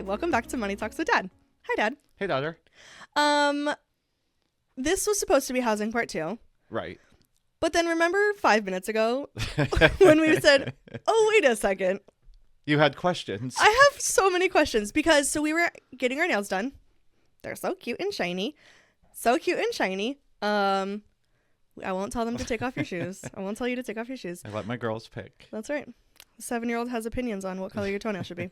welcome back to Money Talks with Dad. Hi, Dad. Hey, daughter. This was supposed to be housing part 2. Right. But then remember 5 minutes ago when we said, oh, wait a second. You had questions. I have so many questions because we were getting our nails done. They're so cute and shiny. So cute and shiny. I won't tell them to take off your shoes. I won't tell you to take off your shoes. I let my girls pick. That's right. A 7-year-old has opinions on what color your toenail should be.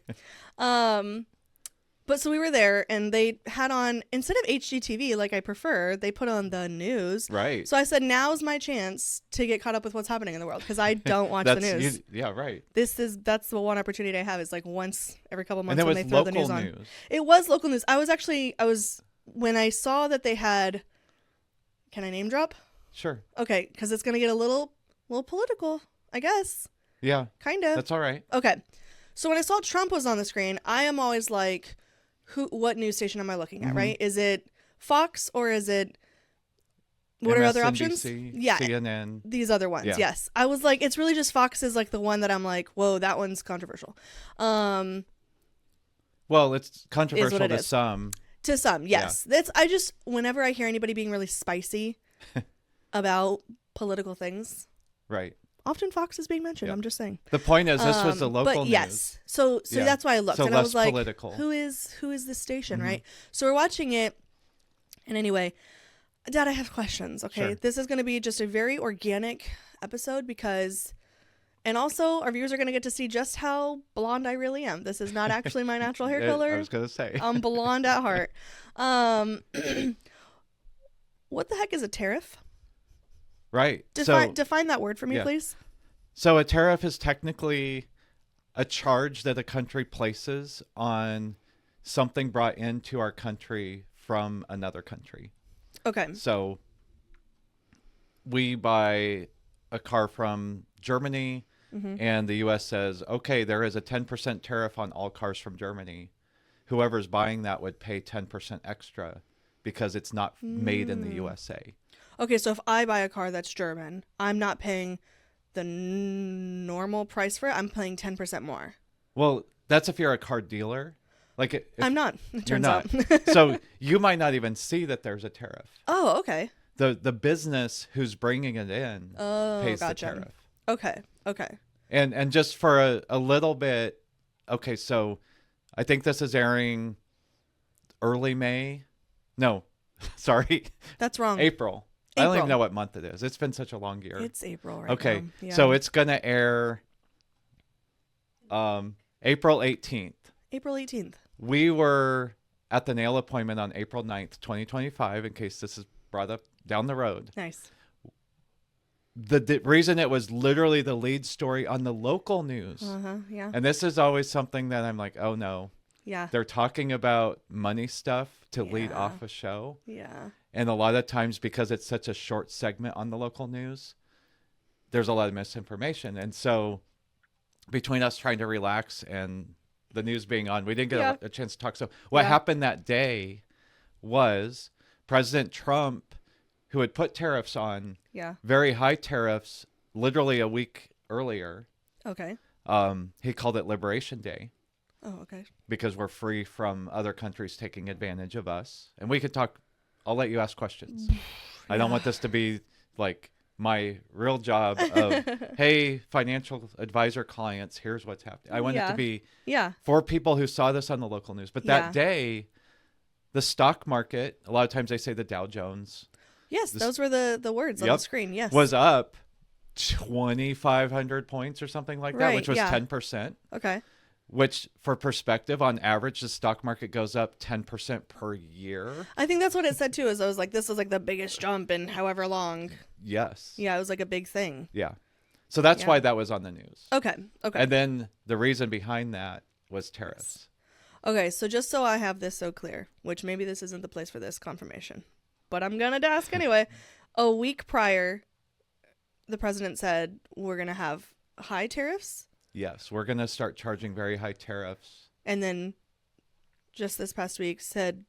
But so we were there and they had on, instead of HGTV like I prefer, they put on the news. Right. So I said, now's my chance to get caught up with what's happening in the world because I don't watch the news. Yeah, right. That's the one opportunity I have is like once every couple months and when they throw the news on. It was local news. When I saw that they had, can I name drop? Sure. Okay, because it's going to get a little political, I guess. Yeah. Kind of. That's all right. Okay. So when I saw Trump was on the screen, I am always like, what news station am I looking at, right? Is it Fox or is it, what are other options? Yeah. CNN. These other ones, yes. I was like, it's really just Fox is like the one that I'm like, whoa, that one's controversial. Well, it's controversial to some. To some, yes. Yeah. Whenever I hear anybody being really spicy about political things. Right. Often Fox is being mentioned. I'm just saying. The point is, this was the local news. Yes. So that's why I looked. So and less I was like, political. who is this station, right? So we're watching it. And anyway, Dad, I have questions, okay? Sure. This is going to be just a very organic episode because... And also, our viewers are going to get to see just how blonde I really am. This is not actually my natural hair color. I was going to say. I'm blonde at heart. What the heck is a tariff? Right. Define that word for me, please. So a tariff is technically a charge that a country places on something brought into our country from another country. Okay. So we buy a car from Germany and the U.S. says, okay, there is a 10% tariff on all cars from Germany. Whoever's buying that would pay 10% extra because it's not made in the USA. Okay, so if I buy a car that's German, I'm not paying the normal price for it. I'm paying 10% more. Well, that's if you're a car dealer. I'm not. It turns out. So you might not even see that there's a tariff. Oh, okay. The business who's bringing it in pays the tariff. Okay. And just for a little bit, okay, so I think this is airing early May. No, sorry. That's wrong. April. I don't even know what month it is. It's been such a long year. It's April right now. Okay, so it's going to air April 18th. April 18th. We were at the nail appointment on April 9th, 2025, in case this is brought up down the road. Nice. The reason it was literally the lead story on the local news. Yeah. And this is always something that I'm like, oh no. Yeah. They're talking about money stuff to lead off a show. Yeah. And a lot of times, because it's such a short segment on the local news, there's a lot of misinformation. And so between us trying to relax and the news being on, we didn't get a chance to talk. So what happened that day was President Trump, who had put tariffs on, very high tariffs, literally a week earlier. Okay. He called it Liberation Day. Oh, okay. Because we're free from other countries taking advantage of us. And we could talk. I'll let you ask questions. I don't want this to be like my real job of, hey, financial advisor clients, here's what's happening. I want it to be for people who saw this on the local news. But that day, the stock market, a lot of times they say the Dow Jones. Yes, those were the words on the screen. Yes. Was up 2,500 points or something like that, which was 10%. Okay. Which, for perspective, on average, the stock market goes up 10% per year. I think that's what it said, too, is I was like, this is like the biggest jump in however long. Yes. Yeah, it was like a big thing. Yeah. So that's why that was on the news. Okay. And then the reason behind that was tariffs. Okay, so just so I have this so clear, which maybe this isn't the place for this confirmation, but I'm going to ask anyway. A week prior, the president said we're going to have high tariffs. Yes, we're going to start charging very high tariffs. And then just this past week said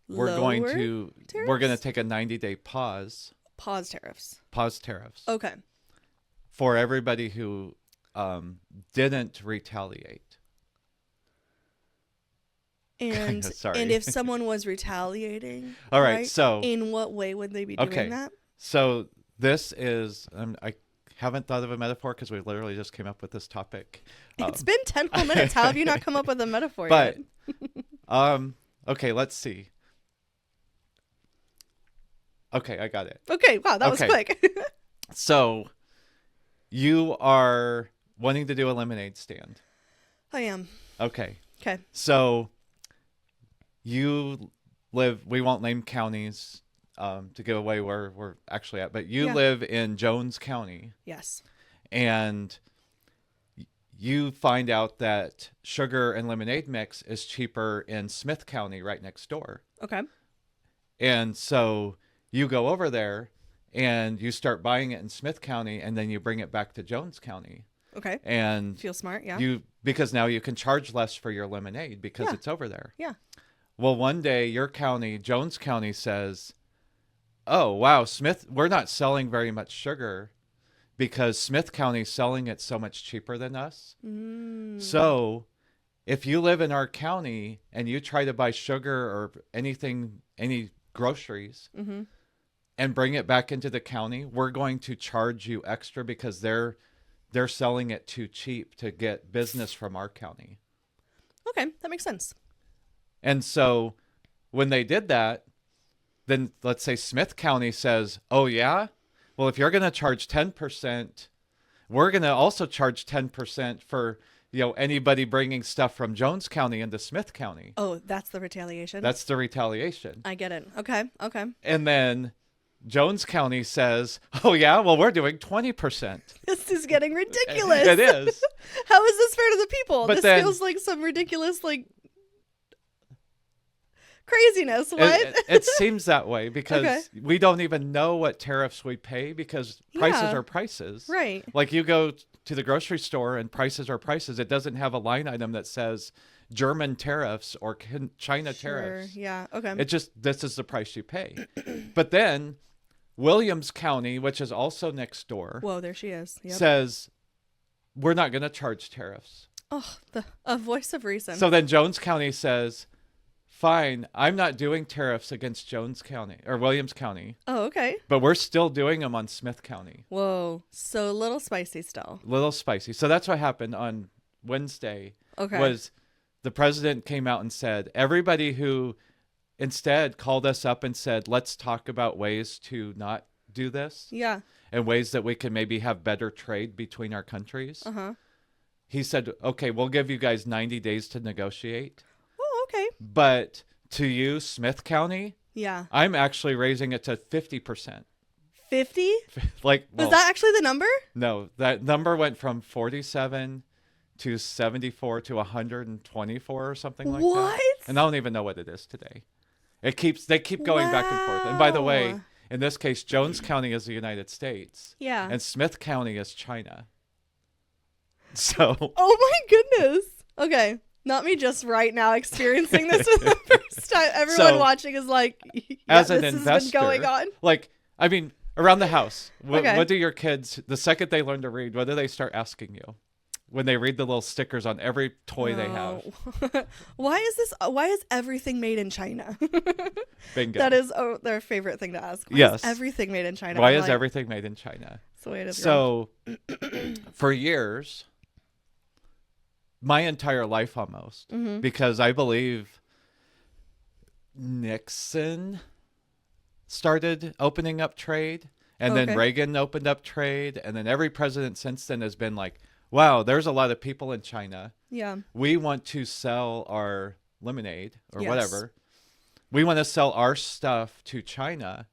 we're going to take a 90-day pause. Pause tariffs. Pause tariffs. Okay. For everybody who didn't retaliate. And Sorry. and if someone was retaliating, all right, so in what way would they be doing that? So this is I haven't thought of a metaphor because we literally just came up with this topic. It's been 10 whole minutes. How have you not come up with a metaphor but, yet? Okay, let's see. Okay, I got it. Okay, wow, that was quick. So you are wanting to do a lemonade stand. I am. Okay. Okay. So you live, we won't name counties to give away where we're actually at, but you live in Jones County. Yes. And you find out that sugar and lemonade mix is cheaper in Smith County right next door. Okay. And so you go over there and you start buying it in Smith County, and then you bring it back to Jones County. Okay. And feel smart, yeah. Because now you can charge less for your lemonade because it's over there. Yeah. Well, one day your county, Jones County, says, "Oh, wow, we're not selling very much sugar because Smith County's selling it so much cheaper than us. So if you live in our county and you try to buy sugar or anything, any groceries, and bring it back into the county, we're going to charge you extra because they're selling it too cheap to get business from our county." Okay, that makes sense. And so when they did that, then let's say Smith County says, "Oh yeah? Well, if you're going to charge 10%, we're going to also charge 10% for, anybody bringing stuff from Jones County into Smith County." Oh, that's the retaliation? That's the retaliation. I get it. Okay. And then Jones County says, "Oh yeah? Well, we're doing 20%. This is getting ridiculous. It is. How is this fair to the people? But this feels like some ridiculous, craziness. What? It seems that way because we don't even know what tariffs we pay because prices are prices. Right. Like you go to the grocery store and prices are prices. It doesn't have a line item that says German tariffs or China tariffs. Yeah. Okay. It just, this is the price you pay. But then Williams County, which is also next door. Whoa, there she is. Yep. Says, "We're not going to charge tariffs." Oh, a voice of reason. So then Jones County says, "Fine, I'm not doing tariffs against Jones County or Williams County." Oh, okay. "But we're still doing them on Smith County." Whoa. So a little spicy still. Little spicy. So that's what happened on Wednesday. Okay. Was the president came out and said, everybody who instead called us up and said, "Let's talk about ways to not do this." Yeah. And ways that we can maybe have better trade between our countries. He said, "Okay, we'll give you guys 90 days to negotiate. Oh, okay. But to you, Smith County, yeah, I'm actually raising it to 50%. 50? Was that actually the number? No, that number went from 47 to 74 to 124 or something like that. What? And I don't even know what it is today. They keep going back and forth. And by the way, in this case, Jones County is the United States. Yeah. And Smith County is China. So. Oh my goodness. Okay. Not me just right now experiencing this for the first time. Everyone watching is like, as an this investor, has been going on. Around the house, Okay. what do your kids, the second they learn to read, what do they start asking you? When they read the little stickers on every toy they have. Why is everything made in China? Bingo. That is their favorite thing to ask. Why yes. is everything made in China? Why is everything made in China? That's the way it is. So, for years, my entire life almost, because I believe Nixon started opening up trade, and then Reagan opened up trade, and then every president since then has been like, "Wow, there's a lot of people in China. Yeah. We want to sell our lemonade or whatever. We want to sell our stuff to China."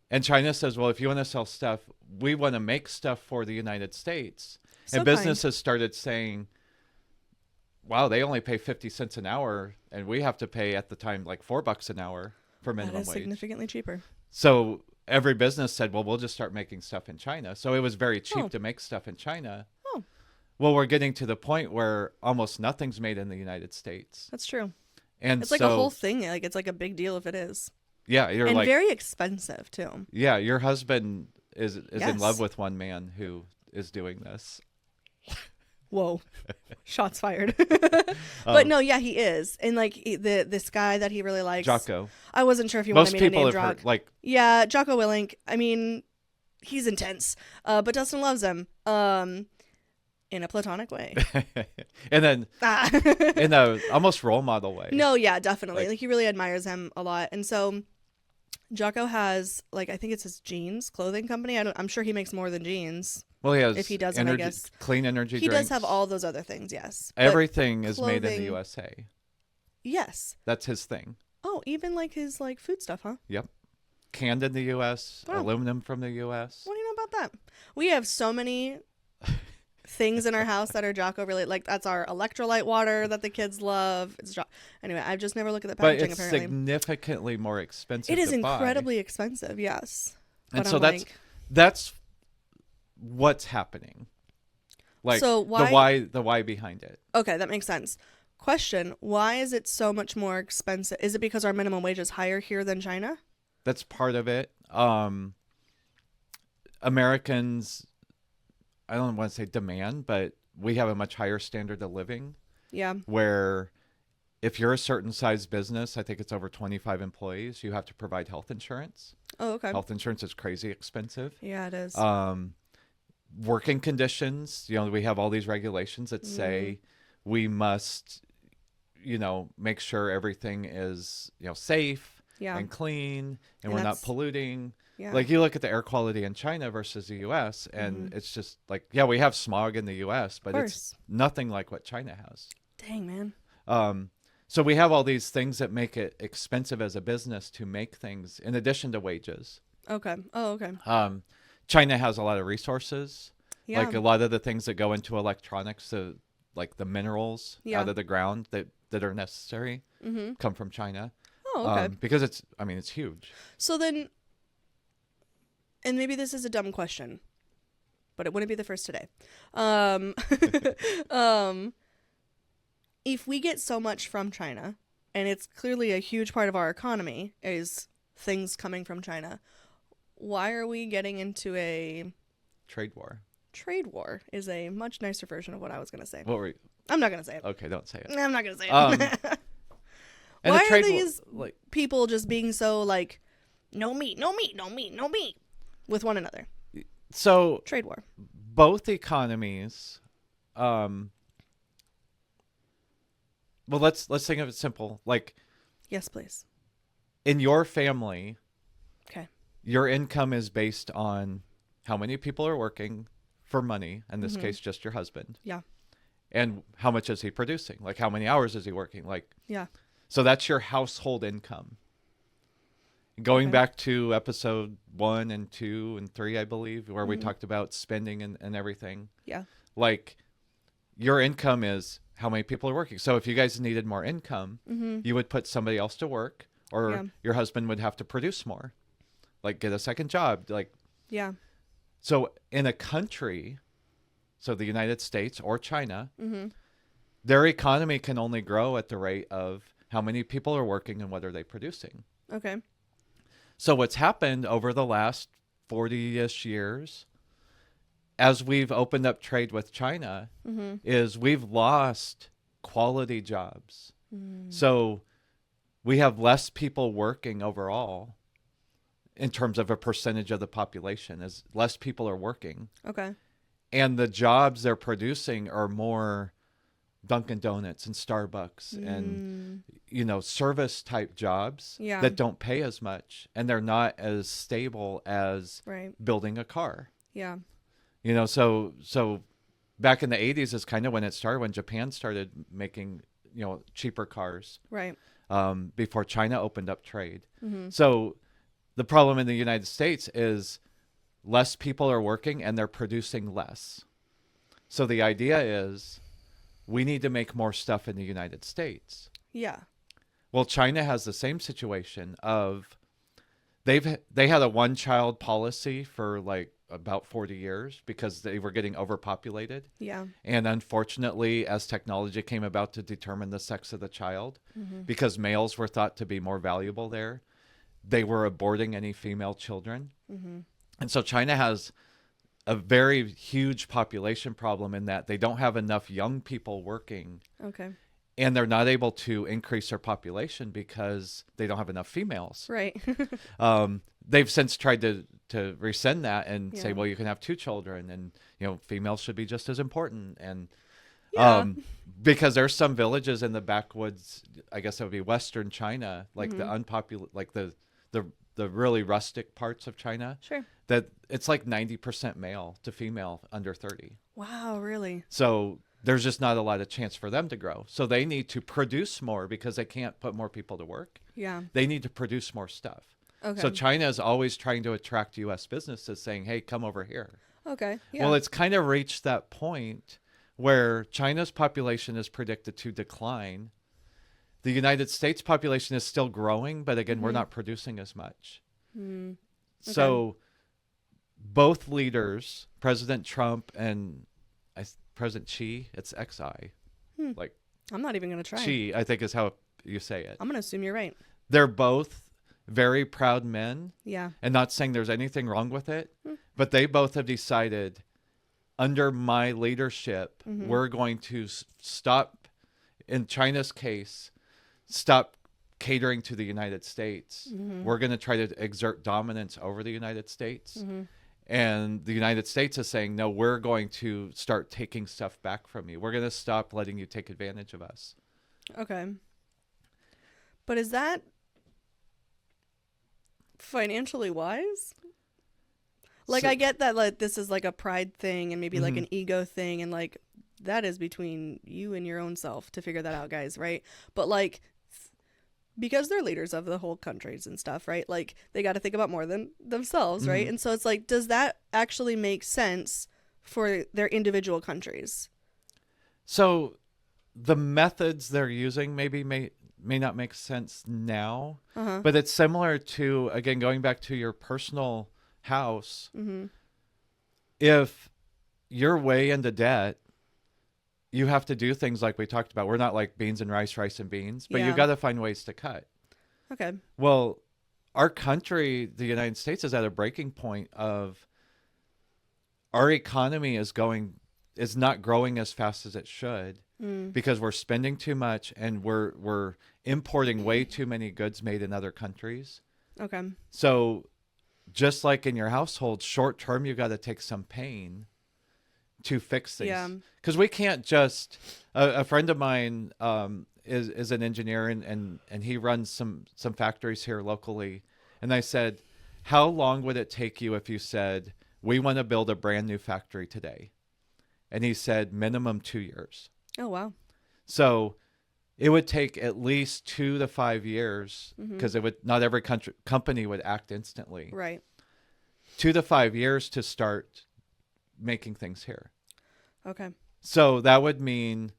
And China says, "Well, if you want to sell stuff, we want to make stuff for the United States." And businesses started saying, "Wow, they only pay 50 cents an hour, and we have to pay at the time like $4 an hour for minimum wage." Significantly cheaper. So every business said, "Well, we'll just start making stuff in China." So it was very cheap to make stuff in China. Oh. Well, we're getting to the point where almost nothing's made in the United States. That's true. And it's like a whole thing. Like it's like a big deal if it is. Yeah, and very expensive too. Yeah, your husband is in love with one man who is doing this. Whoa. Shots fired. But no, yeah, he is. And like this guy that he really likes. Jocko. I wasn't sure if you wanted me to name drop. Heard, like, yeah, Jocko Willink. I mean, he's intense. But Dustin loves him. In a platonic way. And then in a almost role model way. No, yeah, definitely. Like he really admires him a lot. And so Jocko has, like, I think it's his jeans clothing company. I'm sure he makes more than jeans. Well, he has if he doesn't, I guess. Clean energy he drinks. does have all those other things, yes. Everything is made in the USA. Yes. That's his thing. Oh, even like his like food stuff, huh? Yep. Canned in the US, aluminum from the US. What do you know about that? We have so many things in our house that are Jocko related. Like that's our electrolyte water that the kids love. It's anyway, I've just never looked at the packaging. But it's apparently significantly more expensive. It is to buy. incredibly expensive, yes. And but so that's what's happening. Like so why, the why behind it. Okay, that makes sense. Question, why is it so much more expensive? Is it because our minimum wage is higher here than China? That's part of it. Americans, I don't want to say demand, but we have a much higher standard of living. Yeah. Where if you're a certain size business, I think it's over 25 employees, you have to provide health insurance. Oh, okay. Health insurance is crazy expensive. Yeah, it is. Working conditions, we have all these regulations that say we must, make sure everything is, safe and clean and we're not polluting. Yeah. Like you look at the air quality in China versus the US and it's just like, yeah, we have smog in the US, but it's nothing like what China has. Dang, man. So we have all these things that make it expensive as a business to make things in addition to wages. Okay. Oh, okay. China has a lot of resources. Yeah. Like a lot of the things that go into electronics, like the minerals out of the ground that are necessary come from China. Oh, okay. Because it's huge. So then, and maybe this is a dumb question, but it wouldn't be the first today. If we get so much from China, and it's clearly a huge part of our economy is things coming from China, why are we getting into a trade war? Trade war is a much nicer version of what I was going to say. What were you? I'm not going to say it. Okay, don't say it. I'm not going to say it. Why are these people just being so like, no meat, no meat, no meat, no meat with one another? So trade war. Both economies. Well, let's think of it simple. Like, yes, please. In your family, okay, your income is based on how many people are working for money. In this case, just your husband. Yeah. And how much is he producing? Like, how many hours is he working? Like, yeah. So that's your household income. Going back to episode 1 and 2 and 3, I believe, where we talked about spending and everything. Yeah. Like, your income is how many people are working. So if you guys needed more income, you would put somebody else to work, or your husband would have to produce more, like get a second job. Like, yeah. So in a country, so the United States or China, their economy can only grow at the rate of how many people are working and what are they producing. Okay. So what's happened over the last 40-ish years, as we've opened up trade with China, is we've lost quality jobs. So we have less people working overall in terms of a percentage of the population, as less people are working. Okay. And the jobs they're producing are more Dunkin' Donuts and Starbucks and, service type jobs that don't pay as much, and they're not as stable as building a car. Yeah. So back in the 80s is kind of when it started, when Japan started making, cheaper cars. Right. Before China opened up trade. So the problem in the United States is less people are working and they're producing less. So the idea is we need to make more stuff in the United States. Yeah. Well, China has the same situation of they had a one-child policy for like about 40 years because they were getting overpopulated. Yeah. And unfortunately, as technology came about to determine the sex of the child, because males were thought to be more valuable there, they were aborting any female children. And so China has a very huge population problem in that they don't have enough young people working. Okay. And they're not able to increase their population because they don't have enough females. Right. They've since tried to rescind that and say, Yeah. well, you can have 2 children, and females should be just as important. And Yeah. because there's some villages in the backwoods, I guess it would be Western China, like Mm-hmm. the unpopular, like the really rustic parts of China, Sure. that it's like 90% male to female under 30. Wow, really? So there's just not a lot of chance for them to grow. So they need to produce more because they can't put more people to work. Yeah. They need to produce more stuff. Okay. So China is always trying to attract U.S. businesses saying, hey, come over here. Okay. Yeah. Well, it's kind of reached that point where China's population is predicted to decline. The United States population is still growing, but again, we're not producing as much. Okay. So both leaders, President Trump and President Xi, it's XI, like I'm not even going to try. Xi, I think is how you say it. I'm going to assume you're right. They're both very proud men, Yeah. and not saying there's anything wrong with it, but they both have decided under my leadership, we're going to stop, in China's case, stop catering to the United States. We're going to try to exert dominance over the United States. And the United States is saying, no, we're going to start taking stuff back from you. We're going to stop letting you take advantage of us. Okay. But is that financially wise? Like, So- I get that, like, this is like a pride thing and maybe like an ego thing, and like that is between you and your own self to figure that out, guys, right? But like, because they're leaders of the whole countries and stuff, right? Like, they got to think about more than themselves, right? And so it's like, does that actually make sense for their individual countries? So the methods they're using maybe may not make sense now, but it's similar to, again, going back to your personal house. If you're way into debt, you have to do things like we talked about. We're not like beans and rice and beans, but Yeah. you got to find ways to cut. Okay. Well, our country, the United States, is at a breaking point of our economy is not growing as fast as it should because we're spending too much and we're importing way too many goods made in other countries. Okay. So just like in your household, short term, you got to take some pain to fix things. Yeah. Because we can't just, a friend of mine is an engineer and he runs some factories here locally. And I said, how long would it take you if you said, we want to build a brand new factory today? And he said, minimum 2 years. Oh, wow. So it would take at least 2 to 5 years because not every company would act instantly. Right. 2 to 5 years to start making things here. Okay. So that would mean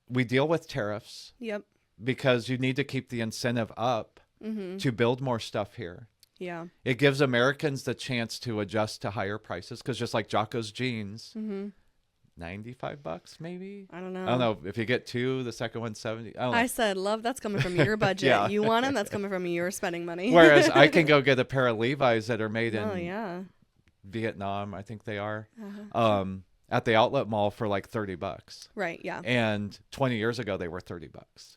we deal with tariffs Yep. because you need to keep the incentive up to build more stuff here. Yeah. It gives Americans the chance to adjust to higher prices because just like Jocko's jeans, $95 maybe. I don't know. I don't know if you get 2, the second one's 70. I don't know. I said, love, that's coming from your budget. Yeah. You want them, that's coming from your spending money. Whereas I can go get a pair of Levi's that are made in Oh, yeah. Vietnam, I think they are, Uh-huh. at the outlet mall for like $30. Right. Yeah. And 20 years ago, they were $30.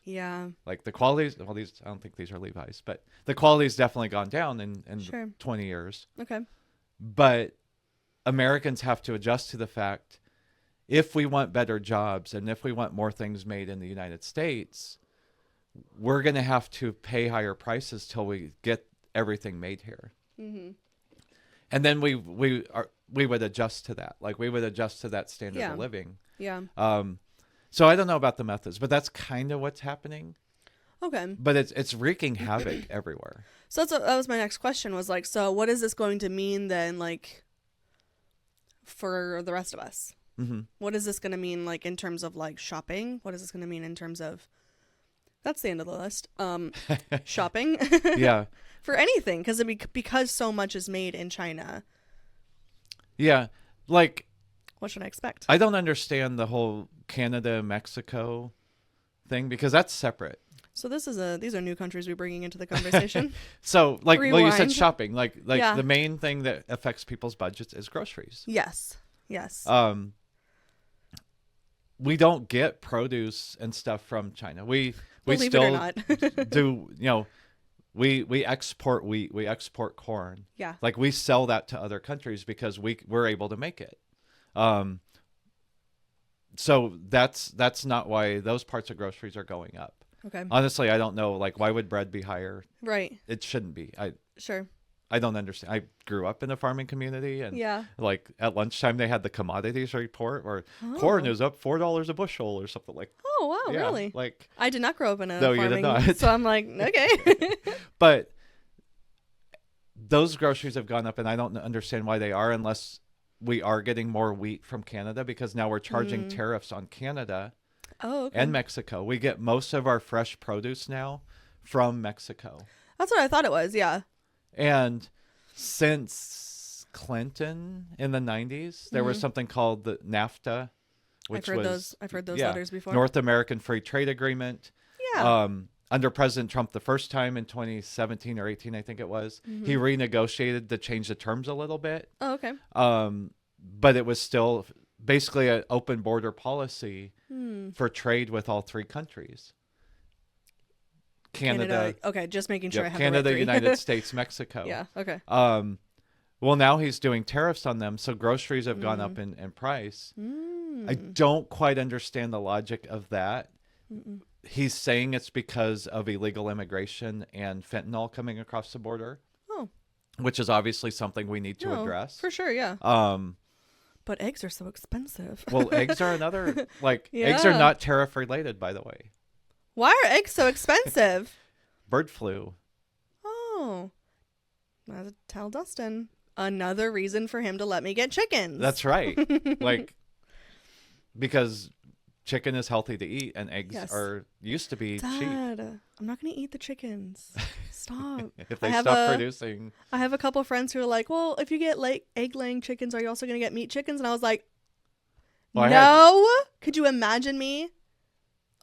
Yeah. Like the qualities, well, these, I don't think these are Levi's, but the quality's definitely gone down in Sure. 20 years. Okay. But Americans have to adjust to the fact, if we want better jobs and if we want more things made in the United States, we're going to have to pay higher prices till we get everything made here. And then we would adjust to that. Like we would adjust to that standard Yeah. of living. Yeah. So I don't know about the methods, but that's kind of what's happening. Okay. But it's wreaking havoc everywhere. So that was my next question, was like, so what is this going to mean then, like, for the rest of us? What is this going to mean, like, in terms of, like, shopping? What is this going to mean in terms of, that's the end of the list, shopping? Yeah. For anything, because so much is made in China. Yeah. Like, What should I expect? I don't understand the whole Canada, Mexico thing because that's separate. So these are new countries we're bringing into the conversation. So like, well, you said Rewind. shopping. Like Yeah. the main thing that affects people's budgets is groceries. Yes. We don't get produce and stuff from China. We Believe still it or not. do, we export wheat, we export corn. Yeah. Like we sell that to other countries because we're able to make it. So that's not why those parts of groceries are going up. Okay. Honestly, I don't know. Like, why would bread be higher? Right. It shouldn't be. Sure. I don't understand. I grew up in a farming community, and Yeah. like at lunchtime they had the commodities report where corn is up $4 a bushel or something like. Oh wow, Yeah, really? like I did not grow up in a No, you did farming, not. so I'm like, okay. But those groceries have gone up, and I don't understand why they are, unless we are getting more wheat from Canada, because now we're charging tariffs on Canada Okay. and Mexico. We get most of our fresh produce now from Mexico. That's what I thought it was. Yeah. And since Clinton in the 90s, there was something called the NAFTA, which I've heard those letters before. North American Free Trade Agreement. Yeah. Under President Trump the first time in 2017 or 18, I think it was, he renegotiated to change the terms a little bit. Oh, okay. But it was still basically an open border policy for trade with all three countries. Canada. Okay, just making sure I have Canada, the right three. United States, Mexico. Yeah. Okay. Well, now he's doing tariffs on them, so groceries have gone up in price. I don't quite understand the logic of that. He's saying it's because of illegal immigration and fentanyl coming across the border. Oh. Which is obviously something we need to address. For sure, yeah. But eggs are so expensive. Well, eggs are another, like, Yeah. eggs are not tariff related, by the way. Why are eggs so expensive? Bird flu. Oh. Tell Dustin. Another reason for him to let me get chickens. That's right. Like, because chicken is healthy to eat, and eggs used to be cheap. Dad, I'm not going to eat the chickens. Stop. If they stop producing. I have a couple friends who are like, well, if you get egg-laying chickens, are you also going to get meat chickens? And I was like, well, no. Could you imagine me?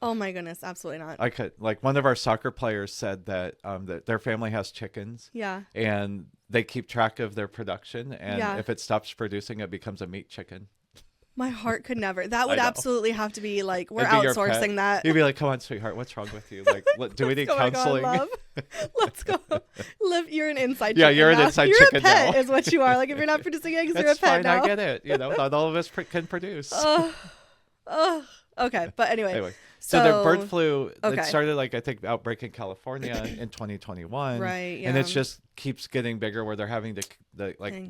Oh my goodness, absolutely not. I could. Like, one of our soccer players said that that their family has chickens. Yeah. And they keep track of their production, and if it stops producing, it becomes a meat chicken. My heart could never. That would absolutely have to be like, we're It'd be your outsourcing pet. that. You'd be like, come on, sweetheart, what's wrong with you? Like, do we need counseling? Love. Let's go. Liv, you're an inside chicken. Yeah, you're an now. inside you're chicken a pet now. is what you are. Like, if you're not producing eggs, you're a That's pet fine, now. I get it. Not all of us can produce. Okay, but anyway. So the bird flu, Okay. it started, like, I think, outbreak in California in 2021. Right, yeah. And it just keeps getting bigger, where they're having to,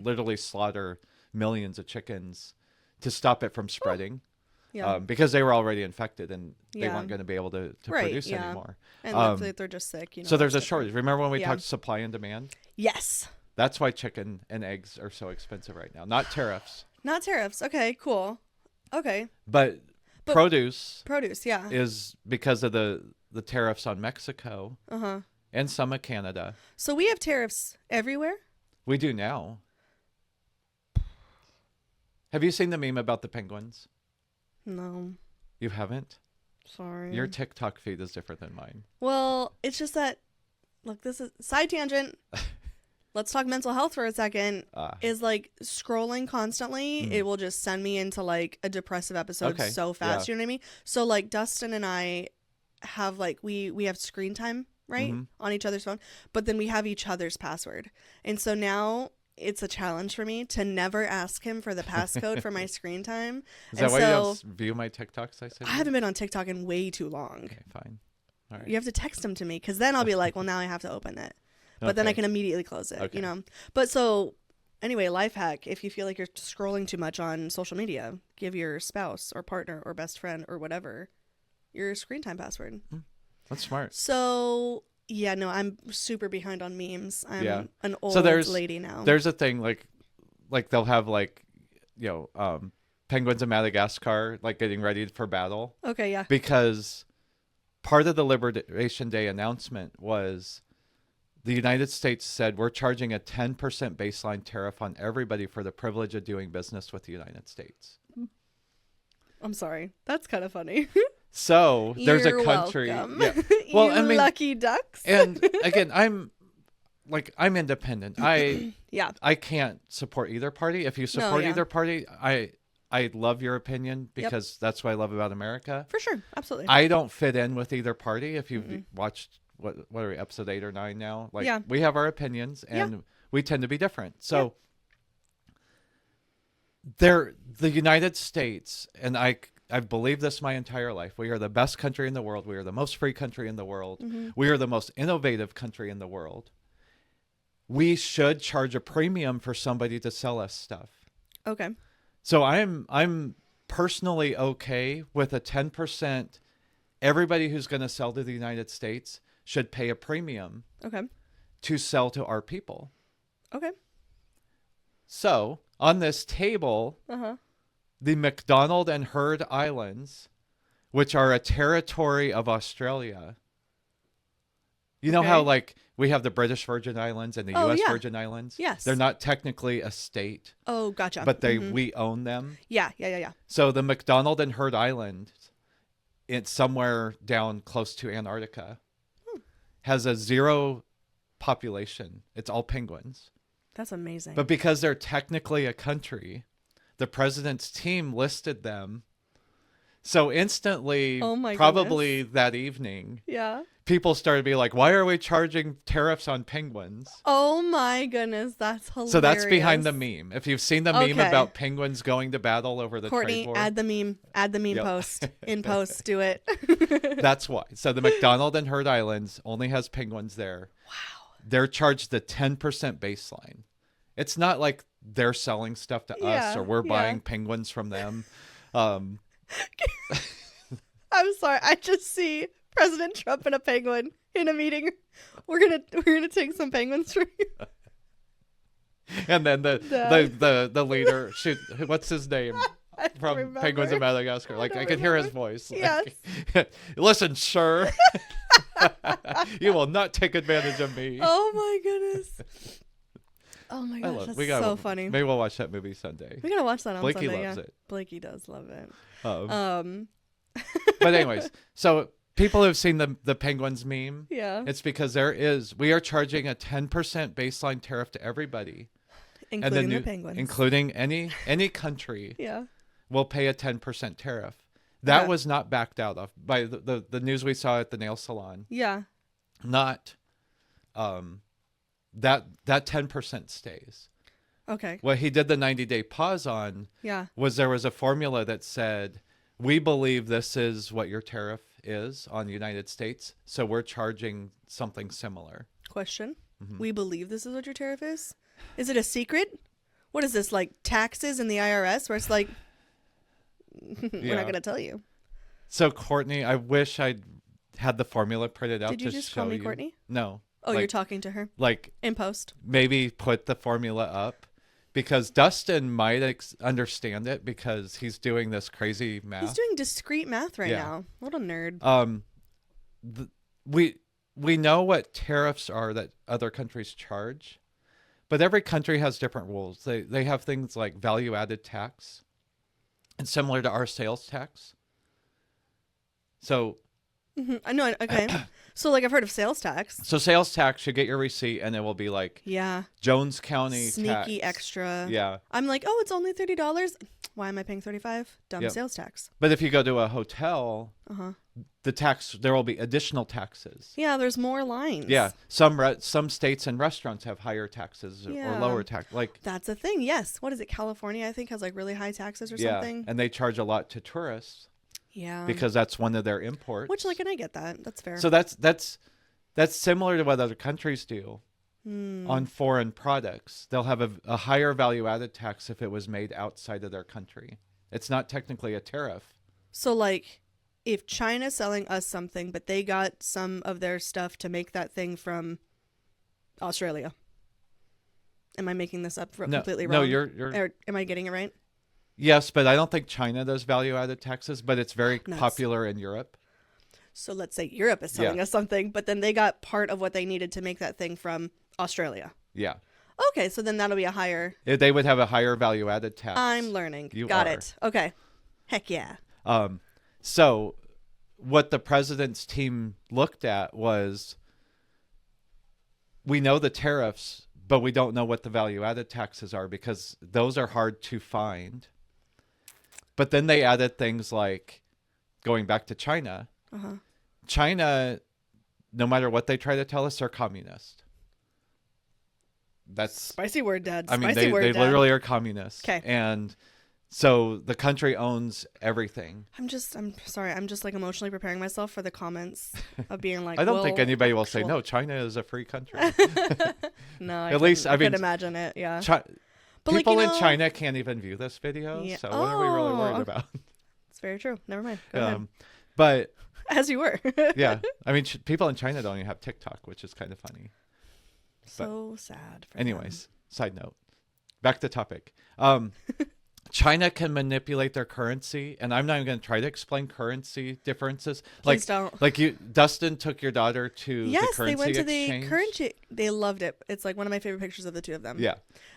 literally slaughter millions of chickens to stop it from spreading. Yeah. Because they were already infected, and they Yeah. weren't going to be able to Right, produce yeah. anymore. And they're just sick. So there's a that's shortage. Remember when we Yeah. talked supply and demand? Yes. That's why chicken and eggs are so expensive right now. Not tariffs. Not tariffs. Okay, cool. Okay. But produce yeah. is because of the tariffs on Mexico and some of Canada. So we have tariffs everywhere? We do now. Have you seen the meme about the penguins? No. You haven't? Sorry. Your TikTok feed is different than mine. Well, it's just that, look, this is side tangent. Let's talk mental health for a second. Is like scrolling constantly. It will just send me into like a depressive episode so fast. Yeah. You know what I mean? So like Dustin and I have like, we have screen time, right? On each other's phone, but then we have each other's password. And so now it's a challenge for me to never ask him for the passcode for my screen time. Is that why you don't view my TikToks? I haven't been on TikTok in way too long. Okay, fine. All right. You have to text them to me, because then I'll be like, well, now I have to open it. But then I can immediately close it, But so anyway, life hack. If you feel like you're scrolling too much on social media, give your spouse or partner or best friend or whatever your screen time password. That's smart. So yeah, no, I'm super behind on memes. I'm an old lady now. There's a thing like they'll have penguins in Madagascar like getting ready for battle. Okay, yeah. Because part of the Liberation Day announcement was the United States said we're charging a 10% baseline tariff on everybody for the privilege of doing business with the United States. I'm sorry. That's kind of funny. So there's You're a country. welcome. Yeah. Well, you I mean, lucky ducks. and again, I'm independent. Yeah. I can't support either party. If you support either party, I love your opinion because that's what I love about America. For sure. Absolutely. I don't fit in with either party. If you've watched what are we, episode 8 or 9 now? Like we have our opinions and we tend to be different. So the United States, and I've believed this my entire life. We are the best country in the world. We are the most free country in the world. We are the most innovative country in the world. We should charge a premium for somebody to sell us stuff. Okay. So I'm personally okay with a 10%. Everybody who's going to sell to the United States should pay a premium. Okay. To sell to our people. Okay. So on this table, the McDonald and Heard Islands, which are a territory of Australia. You know how like we have the British Virgin Islands and the U.S. Virgin Islands? Yes. They're not technically a state. Oh, gotcha. But we own them. Yeah. So the McDonald and Heard Islands, it's somewhere down close to Antarctica, has a 0 population. It's all penguins. That's amazing. But because they're technically a country, the president's team listed them. So instantly, probably that evening, people started to be like, why are we charging tariffs on penguins? Oh my goodness, that's hilarious. So that's behind the meme. If you've seen the meme about penguins going to battle over the trade war. Add the meme post. In post, do it. That's why. So the McDonald and Heard Islands only has penguins there. Wow. They're charged the 10% baseline. It's not like they're selling stuff to us or we're buying penguins from them. I'm sorry. I just see President Trump and a penguin in a meeting. We're gonna take some penguins for you. And then the leader, shoot, what's his name? From Penguins of Madagascar. Like I could hear his voice. Like, listen, sir. You will not take advantage of me. Oh my goodness. Oh my gosh, that's so funny. Maybe we'll watch that movie Sunday. We gotta watch that on Blakey Sunday. loves it. Blakey does love it. But anyways, so people who've seen the penguins meme, it's because we are charging a 10% baseline tariff to everybody, including the penguins, including any country. Will pay a 10% tariff. That was not backed out of by the news we saw at the nail salon. Not that 10% stays. Okay. What he did the 90-day pause on was there was a formula that said, we believe this is what your tariff is on the United States, so we're charging something similar. Question. We believe this is what your tariff is? Is it a secret? What is this, like taxes in the IRS where it's like, we're not going to tell you? So, Courtney, I wish I'd had the formula printed out to show you. Did you just call me Courtney? No. Oh, you're talking to her? Like in post? Maybe put the formula up because Dustin might understand it because he's doing this crazy math. He's doing discrete math right now. What a nerd. We know what tariffs are that other countries charge, but every country has different rules. They have things like value-added tax, and similar to our sales tax. So, I know. Okay. So, like, I've heard of sales tax. So, sales tax, you get your receipt, and it will be like, Jones County sneaky tax. Extra. Yeah. I'm like, oh, it's only $30. Why am I paying $35? Dumb sales tax. But if you go to a hotel, there will be additional taxes. Yeah, there's more lines. Yeah, some states and restaurants have higher taxes or lower tax. Like that's a thing. Yes. What is it? California, I think, has like really high taxes or something. And they charge a lot to tourists. Yeah. Because that's one of their imports. Which, like, and I get that. That's fair. So that's similar to what other countries do on foreign products. They'll have a higher value-added tax if it was made outside of their country. It's not technically a tariff. So, like, if China's selling us something, but they got some of their stuff to make that thing from Australia. Am I making this up completely wrong? No, you're. Or am I getting it right? Yes, but I don't think China does value-added taxes, but it's very popular in Europe. So let's say Europe is selling us something, but then they got part of what they needed to make that thing from Australia. Yeah. Okay, so then that'll be a higher... They would have a higher value-added tax. I'm learning. Got it. Okay. Heck yeah. So what the president's team looked at was, we know the tariffs, but we don't know what the value-added taxes are because those are hard to find. But then they added things like, going back to China, China, no matter what they try to tell us, are communist. That's spicy word, Dad. I mean, Spicy word, they Dad. literally are communist. Okay. And so the country owns everything. I'm sorry. I'm just like emotionally preparing myself for the comments of being like, I don't think anybody will say, no, China is a free country. No, at least I could imagine it. Yeah. But people in China can't even view this video. Yeah. So what are we really worried about? It's very true. Never mind. Go ahead. But as you were. Yeah. I mean, people in China don't even have TikTok, which is kind of funny. So sad. Anyways, side note. Back to topic. China can manipulate their currency, and I'm not even going to try to explain currency differences. Please don't. Like Dustin took your daughter to the currency they went to exchange. the currency. They loved it. It's like one of my favorite pictures of the two of them. Yeah.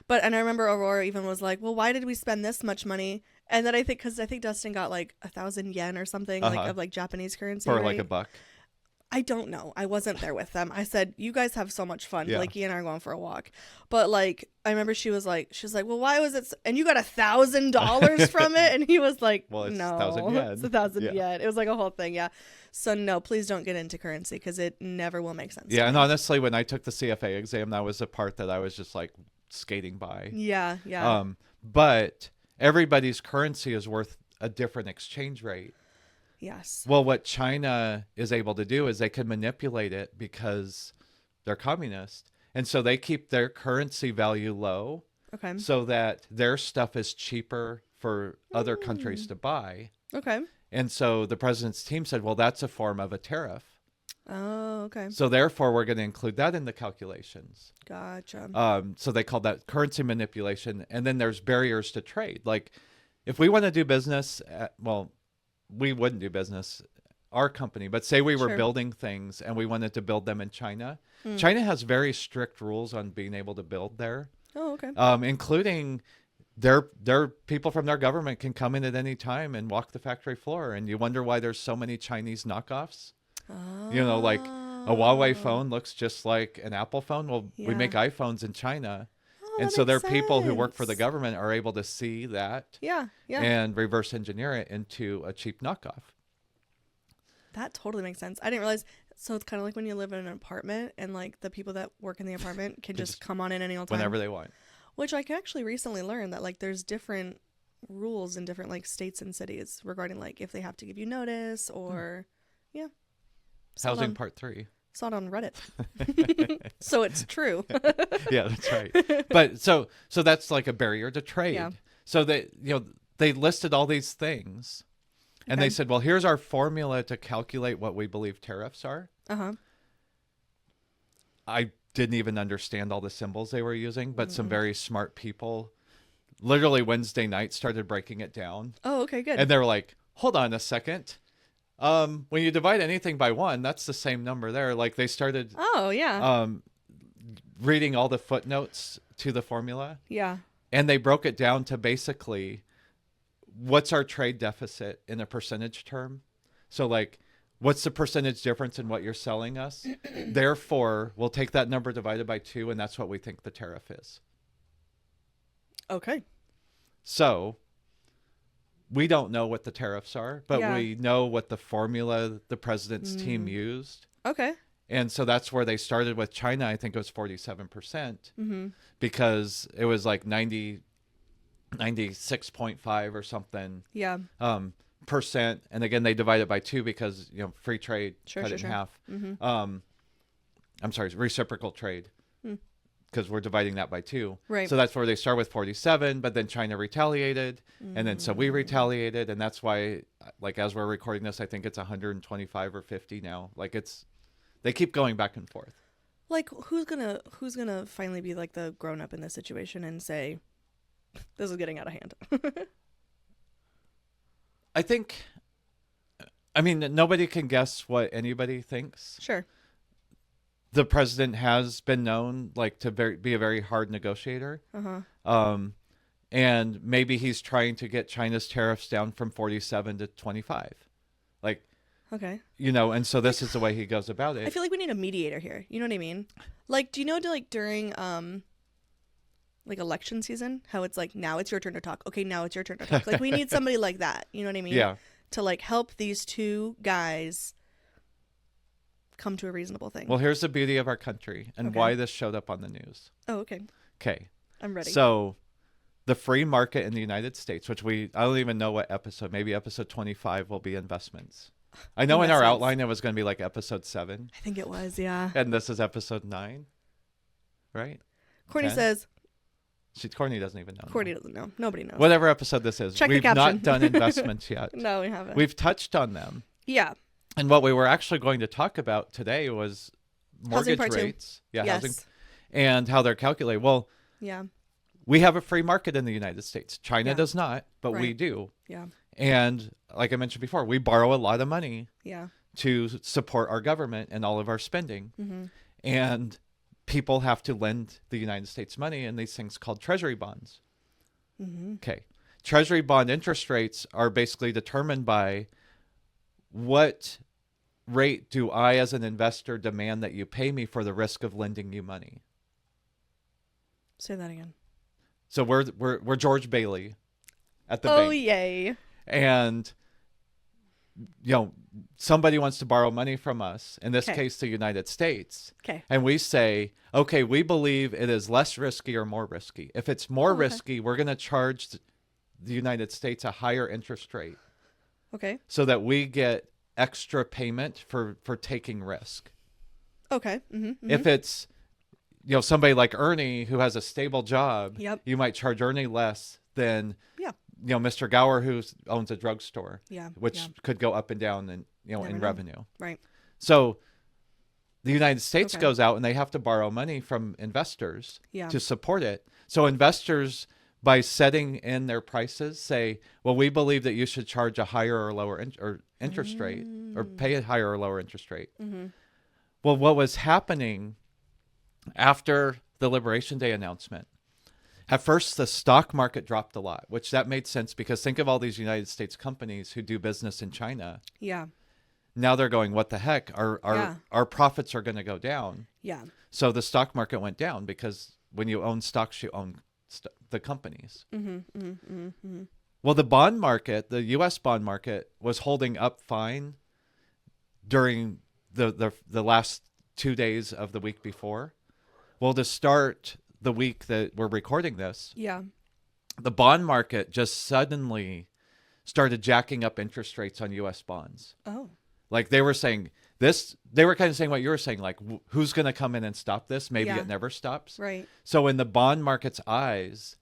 And I remember Aurora even was like, well, why did we spend this much money? And then I think Dustin got like 1,000 yen or something like of like Japanese currency. For like $1. I don't know. I wasn't there with them. I said, you guys have so much fun. Yeah. Blakey and I are going for a walk. But like, I remember she was like, well, why was it? And you got $1,000 from it? And he was like, well, it's no, 1,000 yen. It's 1,000 yen. It was like a whole thing. Yeah. So no, please don't get into currency because it never will make sense. Yeah. And honestly, when I took the CFA exam, that was the part that I was just like skating by. Yeah. Yeah. But everybody's currency is worth a different exchange rate. Yes. Well, what China is able to do is they can manipulate it because they're communist. And so they keep their currency value low. Okay. So that their stuff is cheaper for other countries to buy. Okay. And so the president's team said, well, that's a form of a tariff. Oh, okay. So therefore, we're going to include that in the calculations. Gotcha. So they call that currency manipulation. And then there's barriers to trade. Like if we want to do business, we wouldn't do business, our company, but say we were building things and we wanted to build them in China. China has very strict rules on being able to build there. Oh, okay. Including their people from their government can come in at any time and walk the factory floor. And you wonder why there's so many Chinese knockoffs. Oh. You know, like a Huawei phone looks just like an Apple phone. Well, we make iPhones in China. And so their people who work for the government are able to see that and reverse engineer it into a cheap knockoff. That totally makes sense. I didn't realize. So it's kind of like when you live in an apartment and like the people that work in the apartment can just come on in any old time. Whenever they want. Which I can actually recently learn that like there's different rules in different like states and cities regarding like if they have to give you notice or Housing Part 3. Saw it on Reddit. So it's true. Yeah, that's right. But so that's like a barrier to trade. Yeah. So they listed all these things and they said, well, here's our formula to calculate what we believe tariffs are. I didn't even understand all the symbols they were using, but some very smart people literally Wednesday night started breaking it down. Oh, okay, good. And they were like, hold on a second. When you divide anything by 1, that's the same number there. Like they started reading all the footnotes to the formula. Yeah. And they broke it down to basically what's our trade deficit in a percentage term. So like what's the percentage difference in what you're selling us? Therefore, we'll take that number divided by 2 and that's what we think the tariff is. Okay. So we don't know what the tariffs are, but we know what the formula the president's team used. Okay. And so that's where they started with China. I think it was 47% because it was like 96.5 or something. Yeah. Percent. And again, they divide it by 2 because, free trade cut it in half. I'm sorry, reciprocal trade. Because we're dividing that by 2. Right. So that's where they start with 47, but then China retaliated. And then so we retaliated. And that's why, like, as we're recording this, I think it's 125 or 50 now. Like they keep going back and forth. Like who's gonna finally be like the grown up in this situation and say, this is getting out of hand? I mean, nobody can guess what anybody thinks. Sure. The president has been known like to be a very hard negotiator. And maybe he's trying to get China's tariffs down from 47 to 25. Like Okay. And so this is the way he goes about it. I feel like we need a mediator here. You know what I mean? Like, do you know, like, during like election season, how it's like, now it's your turn to talk. Okay, now it's your turn to talk. Like, we need somebody like that. You know what I mean? Yeah. To like help these two guys come to a reasonable thing. Well, here's the beauty of our country and why this showed up on the news. Oh, okay. Okay. I'm ready. So the free market in the United States, which I don't even know what episode, maybe episode 25 will be investments. I know in our outline it was going to be like episode 7. I think it was, yeah. And this is episode 9, right? Corryn says. Corryn doesn't even know. Corryn doesn't know. Nobody knows. Whatever episode this is. Check We've the caption. not done investments yet. No, we haven't. We've touched on them. Yeah. And what we were actually going to talk about today was mortgage rates. Yeah, yes. housing. And how they're calculated. Well, yeah. We have a free market in the United States. China does not, but we do. Yeah. And like I mentioned before, we borrow a lot of money to support our government and all of our spending. Mm-hmm. And people have to lend the United States money in these things called treasury bonds. Mm-hmm. Okay. Treasury bond interest rates are basically determined by what rate do I as an investor demand that you pay me for the risk of lending you money. Say that again. So we're George Bailey at the bank. Oh, yay. And, somebody wants to borrow money from us, in this case, the United States. Okay. And we say, okay, we believe it is less risky or more risky. If it's more risky, we're going to charge the United States a higher interest rate. Okay. So that we get extra payment for taking risk. Okay. Mm-hmm, mm-hmm. If it's, somebody like Ernie who has a stable job, you might charge Ernie less than Mr. Gower who owns a drugstore, which could go up and down in revenue. Right. So the United States goes out and they have to borrow money from investors to support it. So investors, by setting in their prices, say, well, we believe that you should charge a higher or lower interest rate or pay a higher or lower interest rate. Mm-hmm. Well, what was happening after the Liberation Day announcement, at first the stock market dropped a lot, which that made sense because think of all these United States companies who do business in China. Yeah. Now they're going, what the heck? Our profits are going to go down. Yeah. So the stock market went down because when you own stocks, you own the companies. Mm-hmm, mm-hmm, mm-hmm. Well, the bond market, the U.S. bond market, was holding up fine during the last 2 days of the week before. Well, to start the week that we're recording this, the bond market just suddenly started jacking up interest rates on U.S. bonds. Oh. Like they were saying they were kind of saying what you were saying, like who's going to come in and stop this? Maybe it never stops. Right. So in the bond market's eyes,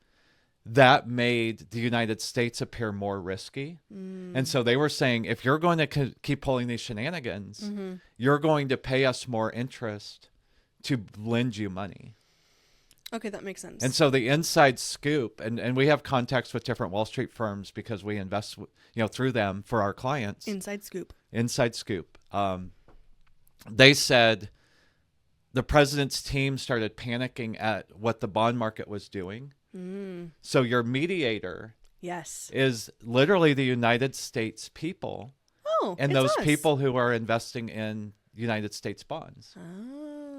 that made the United States appear more risky. And so they were saying, if you're going to keep pulling these shenanigans, you're going to pay us more interest to lend you money. Okay, that makes sense. And so the inside scoop, and we have contacts with different Wall Street firms because we invest, through them for our clients. Inside scoop. They said the president's team started panicking at what the bond market was doing. So your mediator is literally the United States people. Oh, and those people who are investing in United States bonds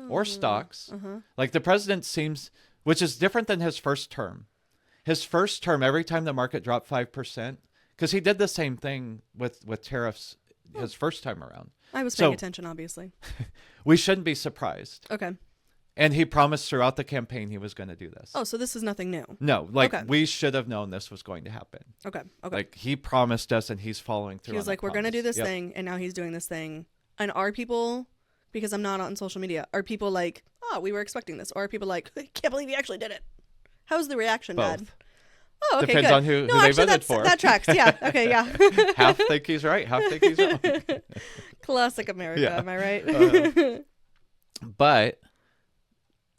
or stocks. Like the president seems, which is different than his first term. His first term, every time the market dropped 5%, because he did the same thing with tariffs his first time around. I was paying attention, obviously. We shouldn't be surprised. Okay. And he promised throughout the campaign he was going to do this. Oh, so this is nothing new. No, we should have known this was going to happen. Okay. Like he promised us and he's following through. He was like, we're going to do this thing, and now he's doing this thing. And are people, because I'm not on social media, are people like, oh, we were expecting this? Or are people like, I can't believe he actually did it? How's the reaction, Both. Dad? Oh, okay, Depends good. on who they voted for. That tracks. Yeah. Okay. Yeah. Half think he's right. Half think he's wrong. Classic America. Am I right? But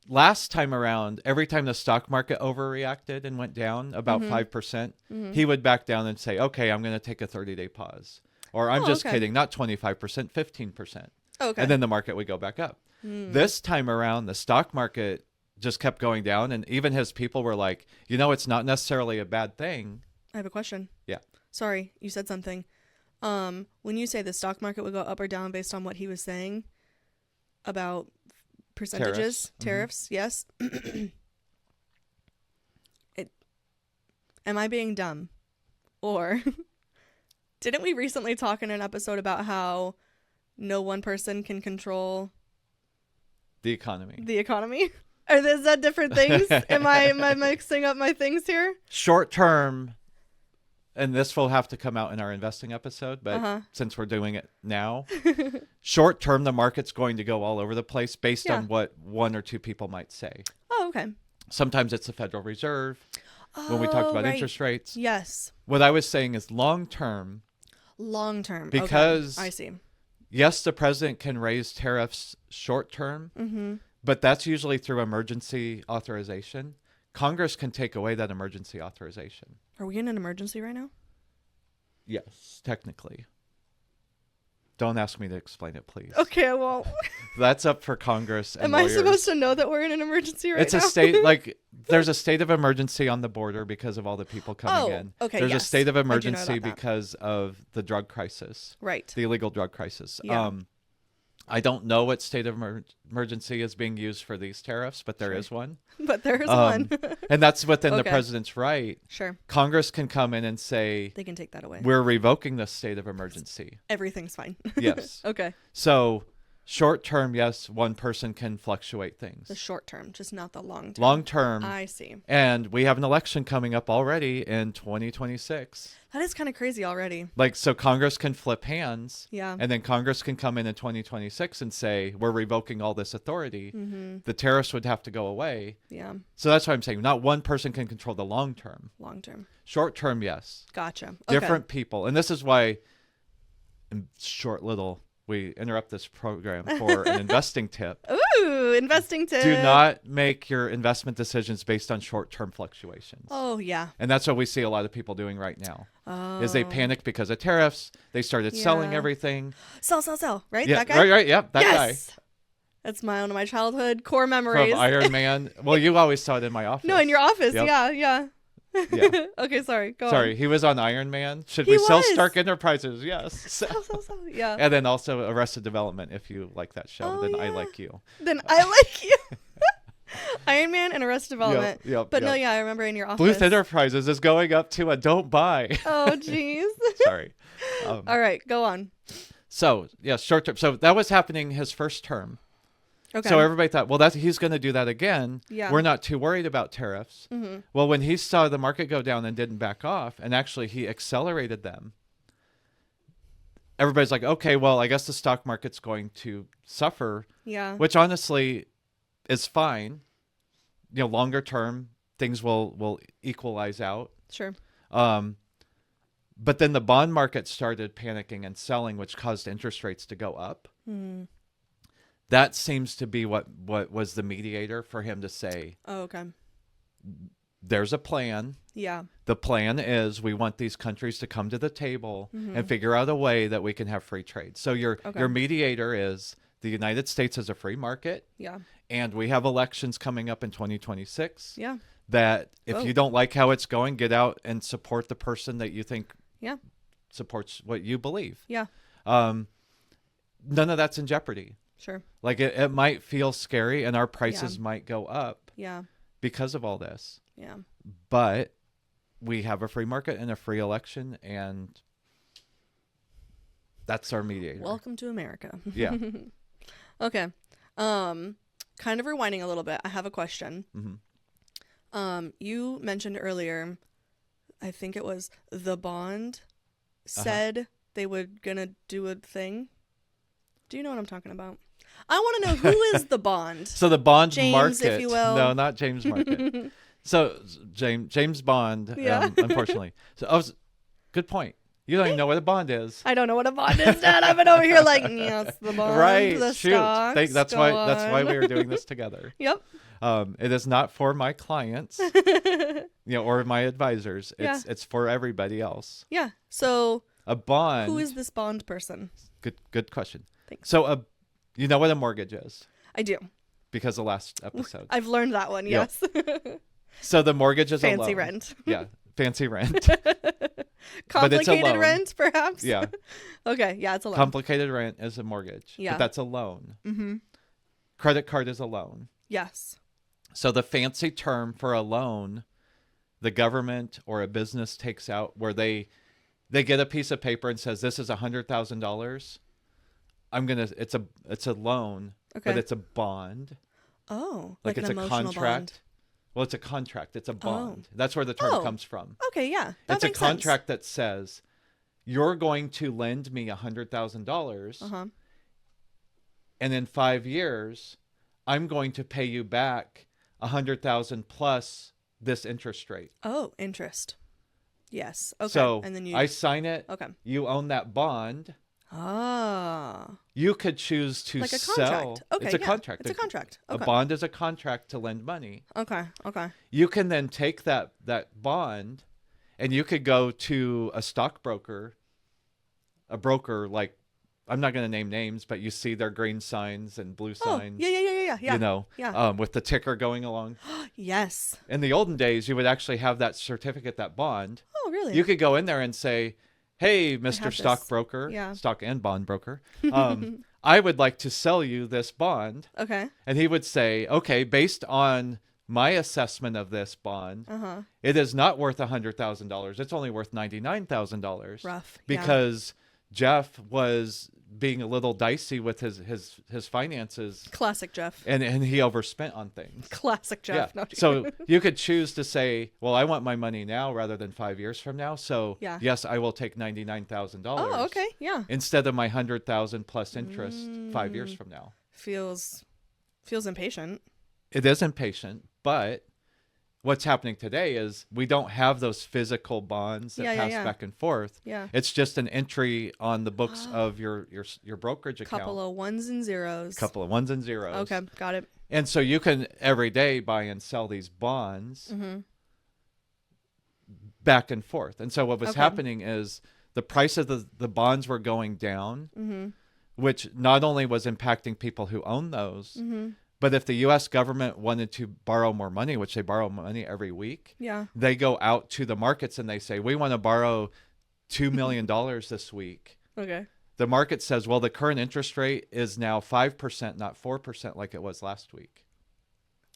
last time around, every time the stock market overreacted and went down about 5%, he would back down and say, okay, I'm going to take a 30-day pause. Or I'm just kidding, not 25%, 15%. Okay. And then the market would go back up. This time around, the stock market just kept going down. And even his people were like, it's not necessarily a bad thing. I have a question. Yeah. Sorry, you said something. When you say the stock market would go up or down based on what he was saying about percentages, tariffs, yes. Am I being dumb? Or didn't we recently talk in an episode about how no one person can control the economy? Are those that different things? Am I mixing up my things here? Short term, and this will have to come out in our investing episode, but since we're doing it now, short term, the market's going to go all over the place based on what one or two people might say. Oh, okay. Sometimes it's the Federal Reserve. When we talked about interest rates. Yes. What I was saying is long term. Because I see. Yes, the president can raise tariffs short term, but that's usually through emergency authorization. Congress can take away that emergency authorization. Are we in an emergency right now? Yes, technically. Don't ask me to explain it, please. Okay, well. That's up for Congress and Am lawyers. I supposed to know that we're in an emergency right now? It's a state, there's a state of emergency on the border because of all the people coming in. Okay, There's a state of emergency because because of the drug crisis. Right. The illegal drug crisis. Yeah. I don't know what state of emergency is being used for these tariffs, but there is one. But there is one. And that's within the president's right. Sure. Congress can come in and say, they can take that away. We're revoking the state of emergency. Everything's fine. Yes. Okay. So short term, yes, one person can fluctuate things. The short term, just not the long term. Long term. I see. And we have an election coming up already in 2026. That is kind of crazy already. So Congress can flip hands. Yeah. And then Congress can come in 2026 and say, we're revoking all this authority. The tariffs would have to go away. Yeah. So that's why I'm saying not one person can control the long term. Long term. Short term, yes. Gotcha. Different people. And this is why, in short little, we interrupt this program for an investing tip. Ooh, investing tip. Do not make your investment decisions based on short-term fluctuations. Oh, yeah. And that's what we see a lot of people doing right now. Oh. Is they panicked because of tariffs. They started selling everything. Sell, right? Yeah, That guy? right. Yeah, that guy. That's one of my childhood core memories. From Iron Man. Well, you always saw it in my office. No, in your office. Yep. Yeah. Yeah. Okay, sorry. Go on. Sorry, he was on Iron Man. Should He we sell was. Stark Enterprises? Yes. Sell. Yeah. And then also Arrested Development, if you like that show. Oh, then yeah. I like you. Then I like you. Iron Man and Arrested Development. Yep, but no, yeah, I remember in your office. Bluth Enterprises is going up to a don't buy. Oh, jeez. Sorry. All right, go on. So, yeah, short term. So that was happening his first term. Okay. So everybody thought, well, he's going to do that again. Yeah. We're not too worried about tariffs. Mm-hmm. Well, when he saw the market go down and didn't back off, and actually he accelerated them, everybody's like, okay, well, I guess the stock market's going to suffer. Yeah. Which honestly is fine. Longer term, things will equalize out. Sure. But then the bond market started panicking and selling, which caused interest rates to go up. Mm. That seems to be what was the mediator for him to say, Oh, okay. there's a plan. Yeah. The plan is we want these countries to come to the table and figure out a way that we can have free trade. So your mediator is the United States is a free market. Yeah. And we have elections coming up in 2026. Yeah. That if you don't like how it's going, get out and support the person that you think supports what you believe. Yeah. None of that's in jeopardy. Sure. It might feel scary and our prices might go up because of all this. Yeah. But we have a free market and a free election, and that's our mediator. Welcome to America. Yeah. Okay. Kind of rewinding a little bit, I have a question. Mm-hmm. You mentioned earlier, I think it was the bond said they were gonna do a thing. Do you know what I'm talking about? I want to know who is the bond. So the bond James, market. if you will. No, not James Market. So James Bond, unfortunately. So good point. You don't even know what a bond is. I don't know what a bond is, Dad. I've been over here like, yes, the bond, right? the Shoot. stocks. That's why we are doing this together. Yep. It is not for my clients, or my advisors. It's for everybody else. Yeah. So a bond. Who is this bond person? Good question. Thanks. So you know what a mortgage is? I do. Because of last episode. I've learned that one. Yes. So the mortgage is fancy a loan. rent. Yeah, fancy rent. but it's a Complicated loan. rent, perhaps? Yeah. Okay, yeah, it's a loan. Complicated rent is a mortgage. Yeah. But that's a loan. Mm-hmm. Credit card is a loan. Yes. So the fancy term for a loan, the government or a business takes out where they get a piece of paper and says, this is $100,000. It's a loan, Okay. but it's a bond. Oh, Like an it's a emotional contract. bond. Well, it's a contract. It's a bond. That's where the term comes from. Okay, yeah. It's a contract that says you're going to lend me $100,000, Uh-huh. and in 5 years, I'm going to pay you back $100,000 plus this interest rate. Oh, interest. Yes. Okay. So and then I sign it. Okay. You own that bond. Ah. You could choose to Like a sell. contract. Okay. It's a yeah. contract. It's a contract. Okay. A bond is a contract to lend money. Okay. Okay. You can then take that bond, and you could go to a stockbroker, a broker like, I'm not going to name names, but you see their green signs and blue signs. Yeah. You know, Yeah. with the ticker going along. Yes. In the olden days, you would actually have that certificate, that bond. Oh, really? You could go in there and say, hey, Mr. have this. Stockbroker, Yeah. stock and bond broker, I would like to sell you this bond. Okay. And he would say, okay, based on my assessment of this bond, it is not worth $100,000. It's only worth $99,000. Rough. Because Jeff was being a little dicey with his finances. Classic Jeff. And he overspent on things. Classic Jeff. Yeah. No, So you could choose to say, well, I want my money now rather than 5 years from now. So yes, I will take $99,000. Oh, okay. Yeah. Instead of my $100,000 plus interest 5 years from now. Feels impatient. It is impatient, but what's happening today is we don't have those physical bonds that pass back and forth. Yeah. It's just an entry on the books of your brokerage account. Couple of ones and zeros. Okay, got it. And so you can every day buy and sell these bonds back and forth. And so what was happening is the price of the bonds were going down, which not only was impacting people who own those, but if the U.S. government wanted to borrow more money, which they borrow money every week, they go out to the markets and they say, we want to borrow $2 million this week. Okay. The market says, well, the current interest rate is now 5%, not 4% like it was last week.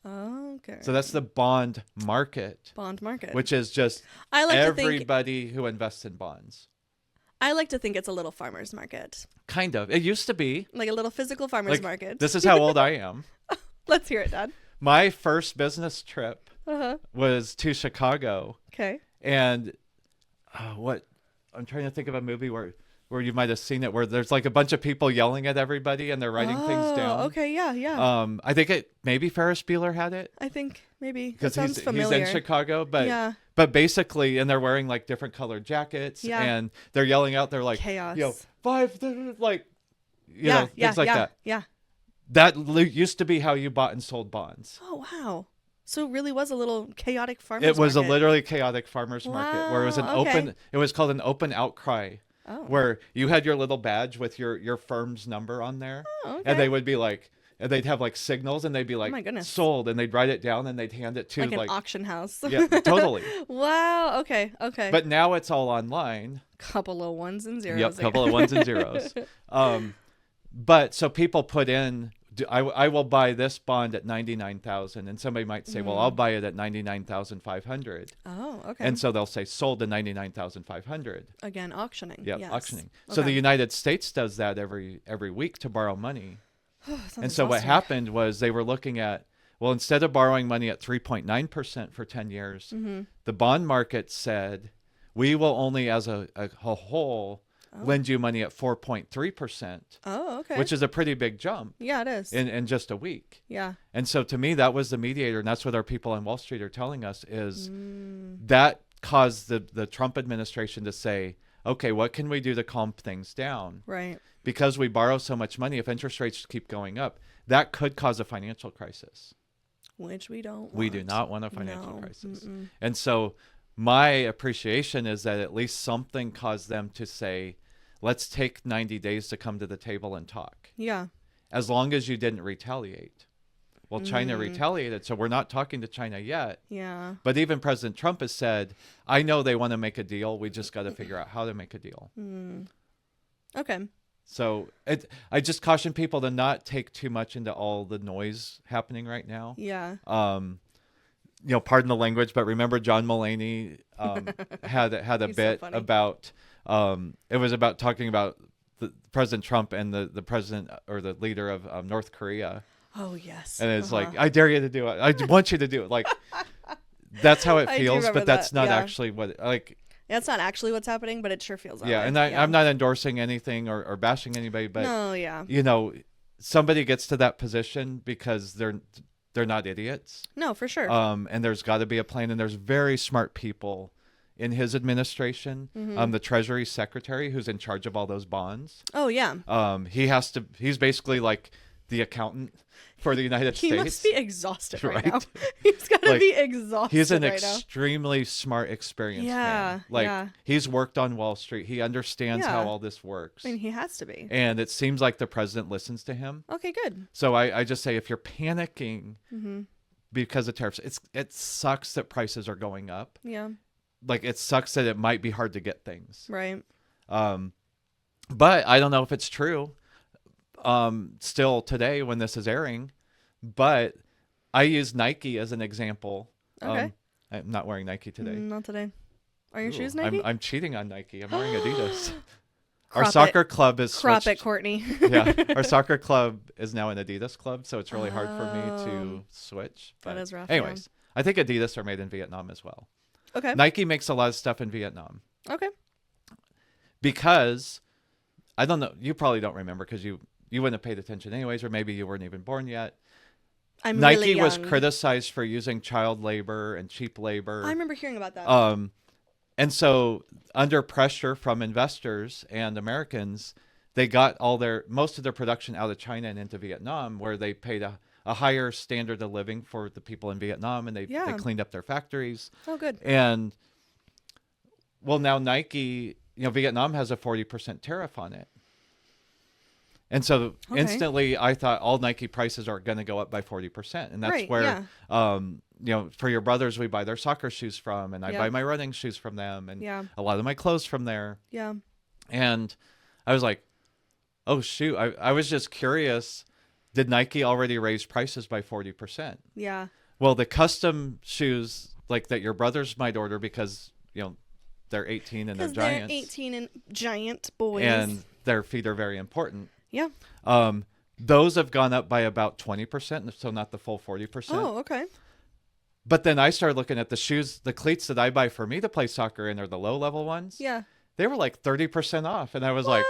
Okay. So that's the bond market. Bond market. Which is just everybody who invests in bonds. I like to think it's a little farmer's market. Kind of. It used to be. Like a little physical farmer's market. This is how old I am. Let's hear it, Dad. My first business trip was to Chicago. Okay. And I'm trying to think of a movie where you might have seen it, where there's like a bunch of people yelling at everybody and they're writing things down. Okay, yeah. I think maybe Ferris Bueller had it. I think maybe. Because he's familiar. in Chicago, but basically, and they're wearing like different colored jackets and they're yelling out, they're like, chaos. You know, 5, like, you know, things like that. Yeah. That used to be how you bought and sold bonds. Oh, wow. So it really was a little chaotic farmer's market. It was market. a literally chaotic farmer's market where it was it was called an open outcry. Oh. Where you had your little badge with your firm's number on there. Oh, okay. And they would be like, and they'd have like signals and they'd be like, oh my goodness. Sold, and they'd write it down and they'd hand it to like an auction house. Yeah, totally. Wow. Okay. But now it's all online. Couple of ones and zeros. Yep, couple of ones and zeros. But so people put in, I will buy this bond at $99,000, and somebody might say, well, I'll buy it at $99,500. Oh, okay. And so they'll say sold to $99,500. Again, auctioning. Yep, yes. auctioning. Okay. So the United States does that every week to borrow money. And so what exhausting. happened was they were looking at, well, instead of borrowing money at 3.9% for 10 years, the bond market said, we will only as a whole lend you money at 4.3%. Oh, okay. Which is a pretty big jump. Yeah, it is. In just a week. Yeah. And so to me, that was the mediator. And that's what our people on Wall Street are telling us is that caused the Trump administration to say, okay, what can we do to calm things down? Right. Because we borrow so much money, if interest rates keep going up, that could cause a financial crisis. Which we don't want. We do not want a financial No. crisis. Mm-mm. And so my appreciation is that at least something caused them to say, let's take 90 days to come to the table and talk. Yeah. As long as you didn't retaliate. Well, China retaliated, so we're not talking to China yet. Yeah. But even President Trump has said, I know they want to make a deal. We just got to figure out how to make a deal. Okay. So I just caution people to not take too much into all the noise happening right now. Yeah. Pardon the language, but remember John Mulaney had a bit about it was about talking about President Trump and the president or the leader of North Korea. Oh yes. And it's like, I dare you to do it. I want you to do it. Like that's how it feels, but that's not actually what That's not actually what's happening, but it sure feels that way. And I'm not endorsing anything or bashing anybody, but no, yeah. Somebody gets to that position because they're not idiots. No, for sure. And there's got to be a plan, and there's very smart people in his administration. The Treasury Secretary who's in charge of all those bonds. Oh yeah. He's basically like the accountant for the United States. He must be exhausted right now. He's got to be exhausted. He's an extremely smart, experienced man. He's worked on Wall Street. He understands how all this works. I mean, he has to be. And it seems like the president listens to him. Okay, good. So I just say, if you're panicking because of tariffs, it sucks that prices are going up. Yeah. Like, it sucks that it might be hard to get things. Right. But I don't know if it's true. Still today when this is airing, but I use Nike as an example. Okay. I'm not wearing Nike today. Not today. Are your shoes Nike? I'm cheating on Nike. I'm wearing Adidas. Our soccer club is crop it, Courtney. Our soccer club is now an Adidas club, so it's really hard for me to switch. But that is rough. anyways, I think Adidas are made in Vietnam as well. Okay. Nike makes a lot of stuff in Vietnam. Okay. Because I don't know, you probably don't remember because you wouldn't have paid attention anyways, or maybe you weren't even born yet. Nike was criticized for using child labor and cheap labor. I remember hearing about that. And so under pressure from investors and Americans, they got most of their production out of China and into Vietnam, where they paid a higher standard of living for the people in Vietnam, and they cleaned up their factories. Oh, good. And well, now Nike, Vietnam has a 40% tariff on it. And so instantly I thought all Nike prices are going to go up by 40%. And that's where, for your brothers, we buy their soccer shoes from, and I buy my running shoes from them, and a lot of my clothes from there. Yeah. And I was like, oh, shoot. I was just curious. Did Nike already raise prices by 40%? Yeah. Well, the custom shoes like that your brothers might order because, they're 18 and they're giants. They're 18 and giant boys. And their feet are very important. Yeah. Those have gone up by about 20%, so not the full 40%. Oh, okay. But then I started looking at the shoes, the cleats that I buy for me to play soccer in are the low-level ones. Yeah. They were like 30% off, and I was like,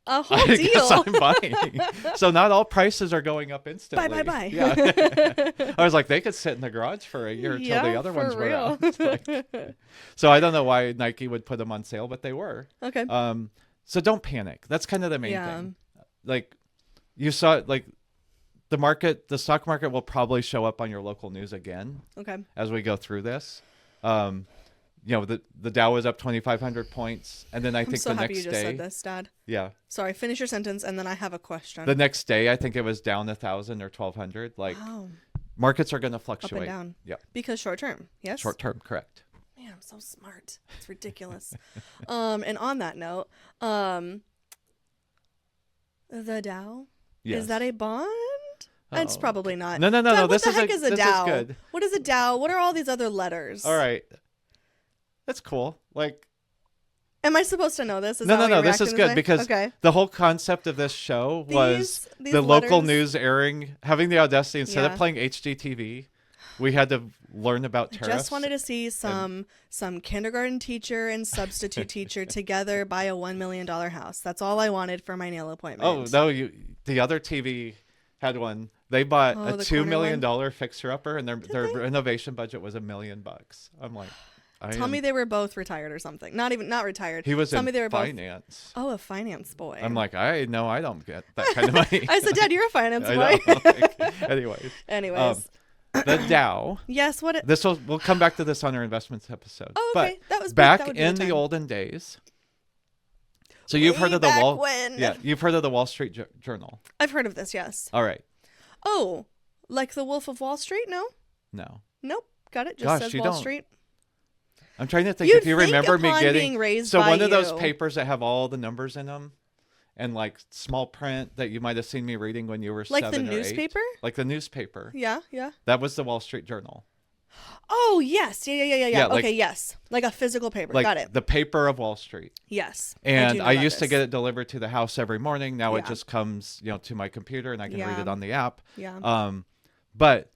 a whole I deal. guess I'm buying. So not all prices are going up instantly. Bye. Yeah. I was like, they could sit in the garage for a year until the other ones were out. So I don't know why Nike would put them on sale, but they were. Okay. So don't panic. That's kind of the main thing. Like you saw, like the stock market will probably show up on your local news again. Okay. As we go through this, the Dow was up 2,500 points, and then I think the next day. I'm so happy you just said this, Dad. Yeah. Sorry, finish your sentence, and then I have a question. The next day, I think it was down 1,000 or 1,200. Like, markets are going to fluctuate. Up and down. Yeah. Because short term. Yes. Short term, correct. Man, I'm so smart. It's ridiculous. And on that note, the Dow. Yes. Is that a bond? It's probably not. No. Dad, what this the heck is a Dow? Is good. What is a Dow? What are all these other letters? All right. That's cool. Like, am I supposed to know this? No. This is good because the whole concept of this show was the local news airing, having the audacity instead of playing HGTV, we had to learn about tariffs. I just wanted to see some kindergarten teacher and substitute teacher together buy a $1 million house. That's all I wanted for my nail appointment. Oh no, the other TV had one. They bought a $2 million fixer-upper, and their renovation budget was $1 million. I'm like, tell me they were both retired or something. Not retired. He was tell in me they were finance. Both... Oh, a finance boy. I'm like, I don't get that kind of money. I said, Dad, you're a finance boy. Anyways. The Dow. Yes. We'll come back to this on our investments episode. Oh, okay. But that was back in the olden days. So you've heard of you've heard of the Wall Street Journal. I've heard of this. Yes. All right. Oh, Like the Wolf of Wall Street? No. No. Nope. Got it. Just Gosh, says you Wall don't- Street. I'm trying to think You'd if you think remember me upon getting being raised so by one of those you. papers that have all the numbers in them and like small print that you might have seen me reading when you were Like 7 the or 8. newspaper? Like the newspaper. Yeah. Yeah. That was the Wall Street Journal. Oh yes. Yeah. Yeah, like- Okay. Yes. Like a physical paper. Like Got it. the paper of Wall Street. Yes. And do know I about used to this. get it delivered to the house every morning. Now it Yeah. just comes, to my computer and I can read Yeah. it on the app. Yeah. But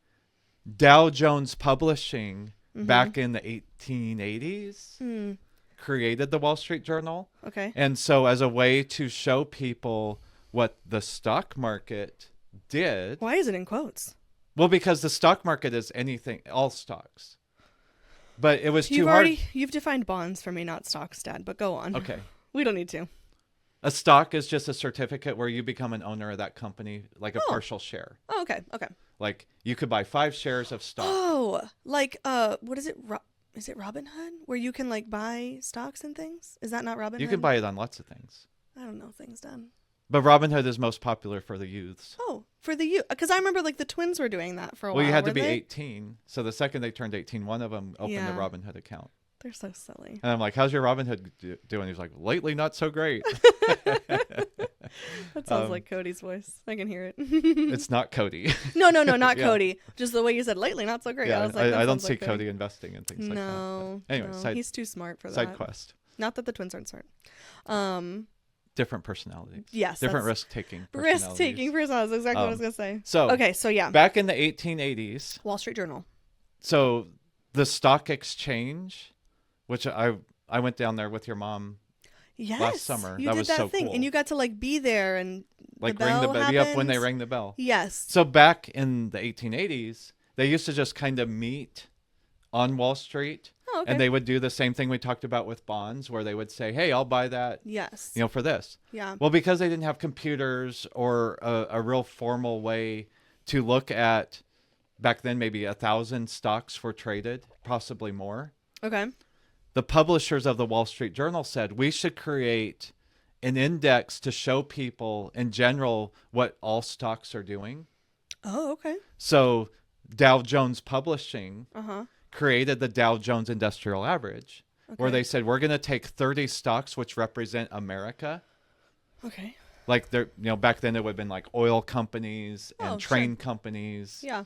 Dow Jones Publishing Mm-hmm. back in the 1880s created the Wall Street Journal. Okay. And so as a way to show people what the stock market did, Why is it in quotes? well, because the stock market is anything, all stocks. But it was too hard. You've defined bonds for me, not stocks, Dad. But go on. Okay. We don't need to. A stock is just a certificate where you become an owner of that company, like a partial share. Oh, okay. Okay. Like you could buy 5 shares of stock. Oh, like what is it? Is it Robinhood where you can like buy stocks and things? Is that not Robinhood? You can buy it on lots of things. I don't know things, Dad. But Robinhood is most popular for the youths. Oh, for the youth, because I remember like the twins were doing that for a while. Well, you had to weren't be they? 18. So the second they turned 18, one of them opened Yeah. a Robinhood account. They're so silly. And I'm like, how's your Robinhood doing? He's like, lately, not so great. That sounds like Cody's voice. I can hear it. It's not Cody. No, not Yeah. Cody. Just the way you said lately, not so great. Yeah, I was like, that I don't sounds see like Cody investing in things like that. No. But anyway, no. He's too smart for that. side quest. Not that the twins aren't smart. Different personalities. Yes. Different that's- risk-taking Risk-taking personalities. Exactly what I was Um, gonna say. So Okay, so yeah, back in the 1880s, Wall Street Journal. so the stock exchange, which I went down there with your mom, Yes. summer. You That did was that so thing, cool. and you got to like be there and like the ring the bell bell. Yep, when they happened. rang the bell. Yes. So back in the 1880s, they used to just kind of meet on Wall Street. Oh, okay. And they would do the same thing we talked about with bonds, where they would say, hey, I'll buy that, Yes. for this. Yeah. Well, because they didn't have computers or a real formal way to look at, back then, maybe 1,000 stocks were traded, possibly more. Okay. The publishers of the Wall Street Journal said, we should create an index to show people in general what all stocks are doing. Oh, okay. So Dow Jones Publishing Uh-huh. created the Dow Jones Industrial Average, where Okay. they said, we're going to take 30 stocks which represent America. Okay. Like they're, back then it would have been like oil companies and Oh, train companies. Yeah.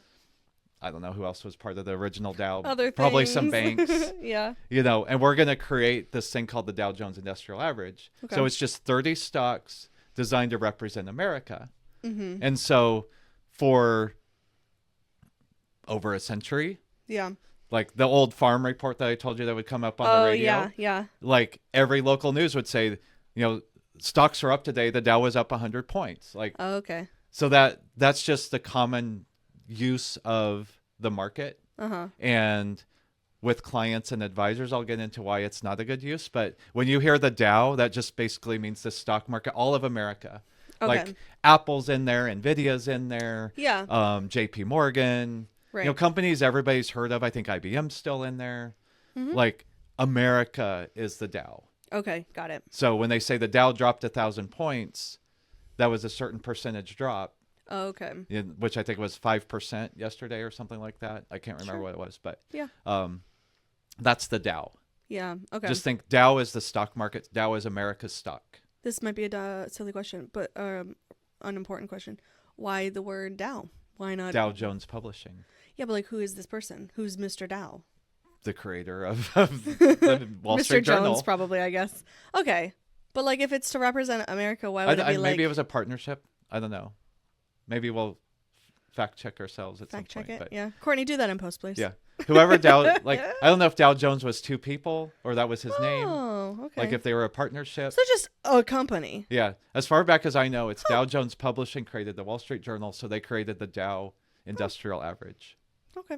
I don't know who else was part of the original Dow. Other Probably some things. banks. Yeah. And we're going to create this thing called the Dow Jones Industrial Average. Okay. So it's just 30 stocks designed to represent America. Mm-hmm. And so for over a century, Yeah. like the old farm report that I told you that would come up on the radio, yeah. Yeah. like every local news would say, stocks are up today. The Dow was up 100 points. Like, Oh, okay. so that's just the common use of the market. Uh-huh. And with clients and advisors, I'll get into why it's not a good use. But when you hear the Dow, that just basically means the stock market, all of America. Okay. Like Apple's in there, Nvidia's in there, Yeah. JP Morgan, Right. companies everybody's heard of. I think IBM's still in there. Mm-hmm. Like America is the Dow. Okay. Got it. So when they say the Dow dropped 1,000 points, that was a certain percentage drop. Oh, okay. Which I think was 5% yesterday or something like that. I can't remember Sure. what it was, but Yeah. that's the Dow. Yeah. Okay. Just think Dow is the stock market. Dow is America's stock. This might be a silly question, but an important question. Why the word Dow? Why not Dow Jones Publishing, Yeah, but like, who is this person? Who's Mr. Dow? the creator of the Wall Mr. Street Jones, Journal. probably, I guess. Okay, but like, if it's to represent America, why would it be like? Maybe it was a partnership. I don't know. Maybe we'll fact check ourselves at fact some check point. it. But Yeah, Courtney, do that in post, please. yeah. Whoever Dow, like, I don't know if Dow Jones was 2 people or that was his name. Oh, okay. Like if they were a partnership. So just a company. Yeah. As far back as I know, it's Dow Jones Publishing created the Wall Street Journal. So they created the Dow Industrial Average. Okay.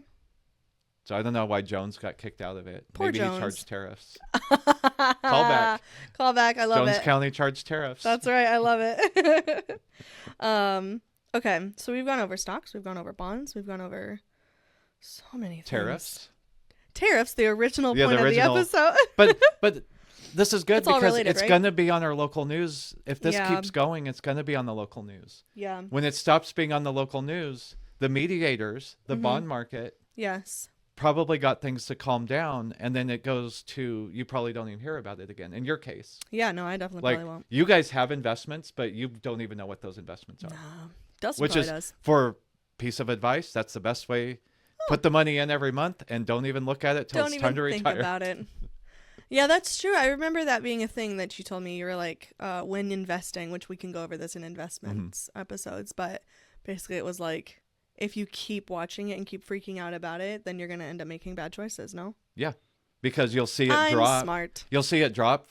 So I don't know why Jones got kicked out of it. Poor Maybe Jones. he charged tariffs. Call back. Call back. I love Jones it. County charged tariffs. That's right. I love it. Okay, so we've gone over stocks. We've gone over bonds. We've gone over so many things. Tariffs. Tariffs, the original Yeah, point the original. of the episode. But this is good It's all because related, it's right? going to be on our local news. If this Yeah. keeps going, it's going to be on the local news. Yeah. When it stops being on the local news, the mediators, the bond market, yes, probably got things to calm down, and then it goes to, you probably don't even hear about it again. In your case. Yeah, no, I definitely Like, probably won't. you guys have investments, but you don't even know what those investments are. No, Dustin Which probably is, does. for piece of advice, that's the best way. Put the money in every month and don't even look at it till it's time to retire. Don't even think about it. Yeah, that's true. I remember that being a thing that you told me. You were like, when investing, which we can go over this in investments episodes, but basically it was like, if you keep watching it and keep freaking out about it, then you're going to end up making bad choices, no? Yeah, because you'll see it I'm drop. Smart. You'll see it drop,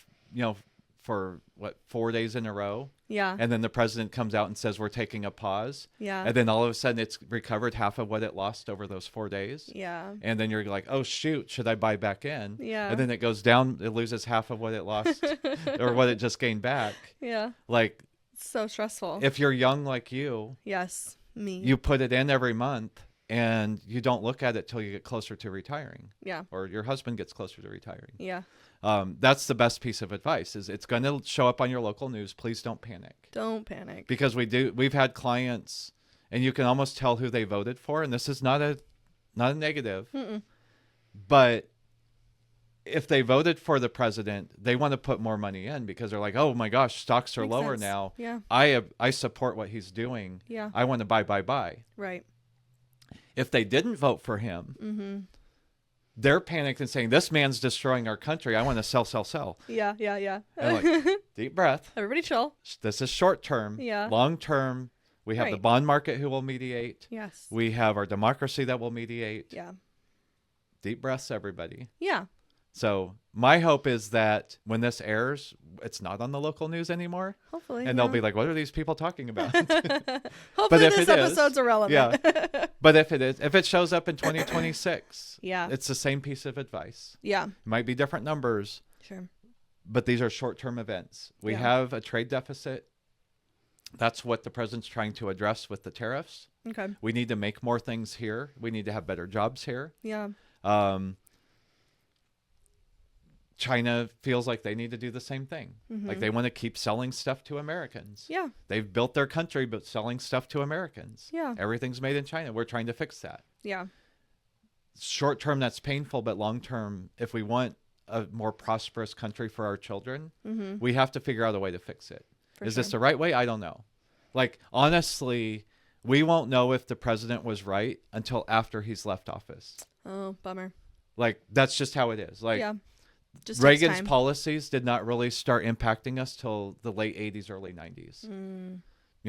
for 4 days in a row. Yeah. And then the president comes out and says, we're taking a pause. Yeah. And then all of a sudden it's recovered half of what it lost over those 4 days. Yeah. And then you're like, oh, shoot, should I buy back in? Yeah. And then it goes down. It loses half of what it lost or what it just gained back. Yeah. Like, it's so stressful. if you're young like you, yes, me. you put it in every month and you don't look at it till you get closer to retiring. Yeah. Or your husband gets closer to retiring. Yeah. That's the best piece of advice, is it's going to show up on your local news. Please don't panic. Don't panic. Because we've had clients, and you can almost tell who they voted for. And this is not a negative, but if they voted for the president, they want to put more money in because they're like, oh my gosh, stocks are Makes lower sense. now. Yeah. I support what he's doing. Yeah. I want to buy. Right. If they didn't vote for him, they're panicked and saying, this man's destroying our country. I want to sell. Yeah. And like, deep breath. Everybody chill. This is short term. Yeah. Long term, we have the Right. bond market who will mediate. Yes. We have our democracy that will mediate. Yeah. Deep breaths, everybody. Yeah. So my hope is that when this airs, it's not on the local news anymore. Hopefully. And they'll be like, what are these people talking about? Hopefully if this it episode's is, irrelevant. Yeah. But if it shows up in 2026, yeah. it's the same piece of advice. Yeah. It might be different numbers, Sure. but these are short-term events. We have a trade deficit. That's what the president's trying to address with the tariffs. Okay. We need to make more things here. We need to have better jobs here. Yeah. China feels like they need to do the same thing. Like they want to keep selling stuff to Americans. Yeah. They've built their country, but selling stuff to Americans. Yeah. Everything's made in China. We're trying to fix that. Yeah. Short term, that's painful, but long term, if we want a more prosperous country for our children, we have to figure out a way to fix it. Is this the right way? I don't know. Like, honestly, we won't know if the president was right until after he's left office. Oh, bummer. Like, that's just how it is. Like, yeah. Just Reagan's policies did not really start impacting us till the late 80s, early 90s.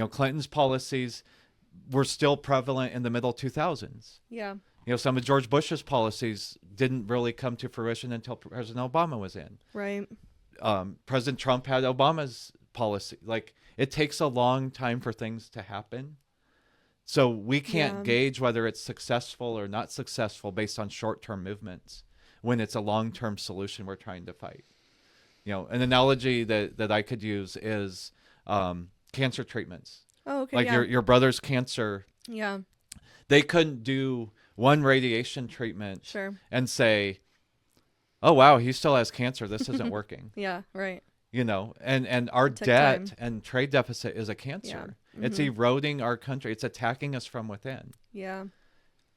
Clinton's policies were still prevalent in the middle 2000s. Yeah. Some of George Bush's policies didn't really come to fruition until President Obama was in. Right. President Trump had Obama's policy. Like, it takes a long time for things to happen. So we can't gauge whether it's successful or not successful based on short-term movements when it's a long-term solution we're trying to fight. An analogy that I could use is cancer treatments. Oh, okay. Like your brother's cancer. Yeah. They couldn't do one radiation treatment and say, oh, wow, he still has cancer. This isn't working. Yeah, right. And our debt and trade deficit is a cancer. Yeah. It's eroding our country. It's attacking us from within. Yeah.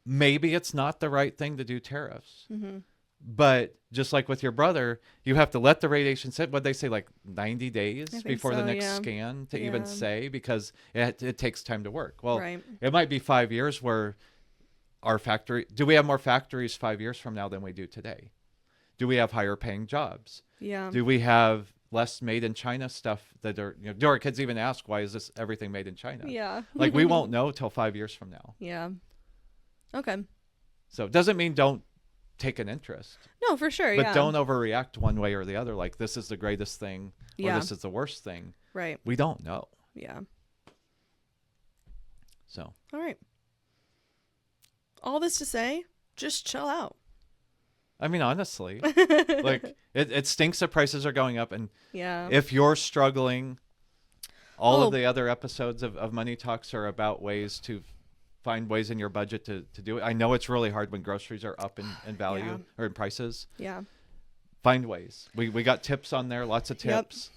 Maybe it's not the right thing to do tariffs. But just like with your brother, you have to let the radiation sit. What they say, like 90 days before the next scan to even say, because it takes time to work. Well, it might be 5 years where do we have more factories 5 years from now than we do today? Do we have higher paying jobs? Yeah. Do we have less made in China stuff that are, do our kids even ask, why is this everything made in China? Yeah. Like, we won't know till 5 years from now. Yeah. Okay. So it doesn't mean don't take an interest. No, for sure. But don't overreact one way or the other. Like, this is the greatest thing or this is the worst thing. Right. We don't know. Yeah. So. All right. All this to say, just chill out. I mean, honestly, like it stinks that prices are going up. And if you're struggling, all of the other episodes of Money Talks are about ways to find ways in your budget to do it. I know it's really hard when groceries are up in value or in prices. Yeah. Find ways. We got tips on there, lots of tips.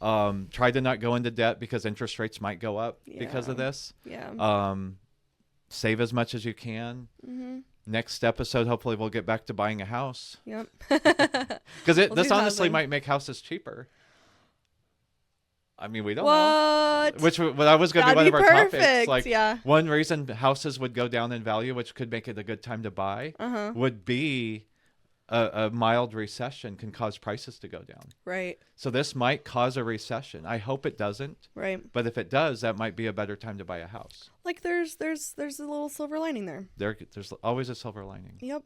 Try to not go into debt because interest rates might go up because of this. Yeah. save as much as you can. Mm-hmm. Next episode, hopefully we'll get back to buying a house. Yep. Because this honestly might make houses cheaper. I mean, we don't know. Which that was going to be one of our topics. Like, one reason houses would go down in value, which could make it a good time to buy, would be a mild recession can cause prices to go down. Right. So this might cause a recession. I hope it doesn't. Right. But if it does, that might be a better time to buy a house. Like there's a little silver lining there. There's always a silver lining. Yep.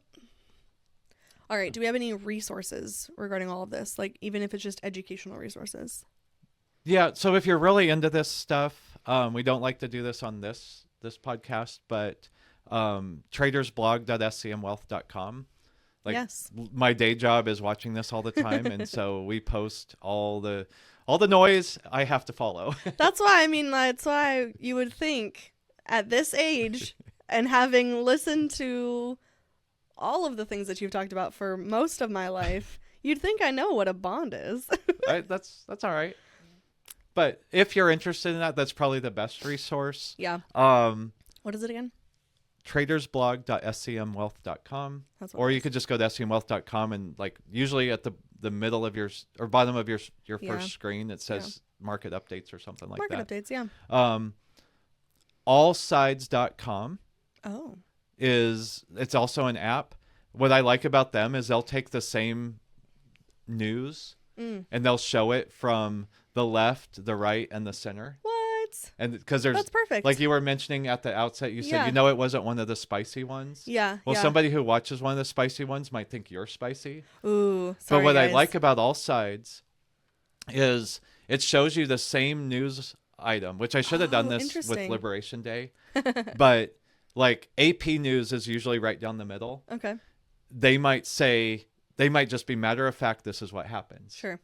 All right. Do we have any resources regarding all of this? Like, even if it's just educational resources? Yeah. So if you're really into this stuff, we don't like to do this on this podcast, but tradersblog.scmwealth.com. Like, yes. My day job is watching this all the time, and so we post all the noise I have to follow. That's why you would think at this age and having listened to all of the things that you've talked about for most of my life, you'd think I know what a bond is. That's all right. But if you're interested in that, that's probably the best resource. Yeah. What is it again? tradersblog.scmwealth.com, or you could just go to scmwealth.com, and like usually at the middle of your or bottom of your first screen it says market updates or something like that. Market updates, yeah. Allsides.com it's also an app. What I like about them is they'll take the same news and they'll show it from the left, the right, and the center. And because that's perfect. Like you were mentioning at the outset, you said it wasn't one of the spicy ones. Yeah. Well, somebody who watches one of the spicy ones might think you're spicy. Ooh. Sorry, but what guys. I like about All Sides is it shows you the same news item, which I should have done this with Liberation Day. But like AP News is usually right down the middle. Okay. They might just be matter of fact, this is what happens. Sure.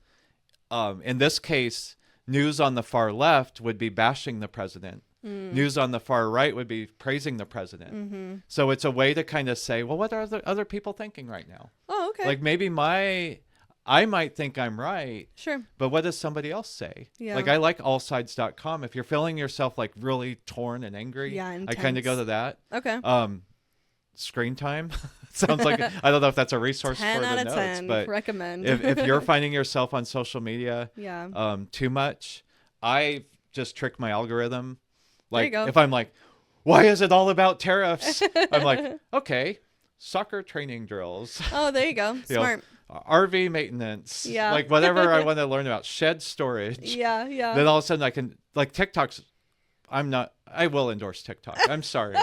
In this case, news on the far left would be bashing the president. News on the far right would be praising the president. Mm-hmm. So it's a way to kind of say, well, what are the other people thinking right now? Oh, okay. Like maybe I might think I'm right. Sure. But what does somebody else say? Yeah. Like I like allsides.com. If you're feeling yourself like really torn and angry, I kind of go to that. Okay. Screen time. Sounds like, I don't know if that's a resource for the notes, 10 but recommend. if you're finding yourself on social media too much, I just trick my algorithm. Like if I'm like, why is it all about tariffs? I'm like, okay, soccer training drills. Oh, there you go. Smart. RV maintenance. Yeah. Like whatever I want to learn about, shed storage. Yeah, yeah. Then all of a sudden I can, like TikTok's, I will endorse TikTok. I'm sorry.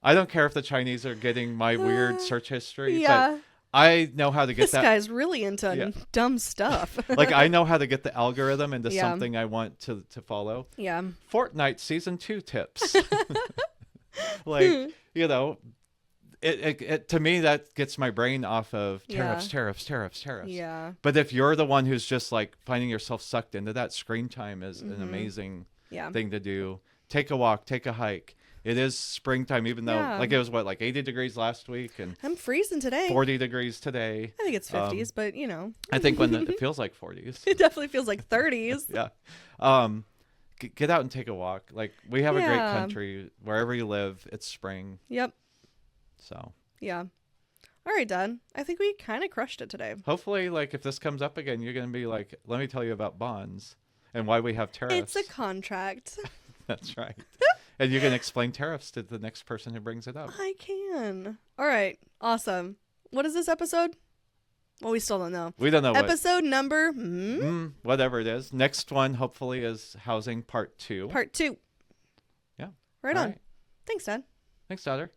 I don't care if the Chinese are getting my weird search history, but I know how to get that. This guy's really into dumb stuff. Like I know how to get the algorithm into something I want to follow. Yeah. Fortnite Season 2 tips. Like, it to me that gets my brain off of tariffs. Yeah. But if you're the one who's just like finding yourself sucked into that, screen time is an amazing thing to do. Take a walk, take a hike. It is springtime, even though like it was 80 degrees last week, and I'm freezing today. 40 degrees today. I think it's 50s, but I think it feels like 40s. It definitely feels like 30s. Yeah. Get out and take a walk. Like we have a great country. Wherever you live, it's spring. Yep. So. Yeah. All right, Dad. I think we kind of crushed it today. Hopefully, like if this comes up again, you're gonna be like, let me tell you about bonds and why we have tariffs. It's a contract. That's right. And you can explain tariffs to the next person who brings it up. I can. All right. Awesome. What is this episode? Well, we still don't know. We don't know. Episode number? Whatever it is. Next one, hopefully, is housing part 2. Part 2. Yeah. Right on. Thanks, Dad. Thanks, daughter.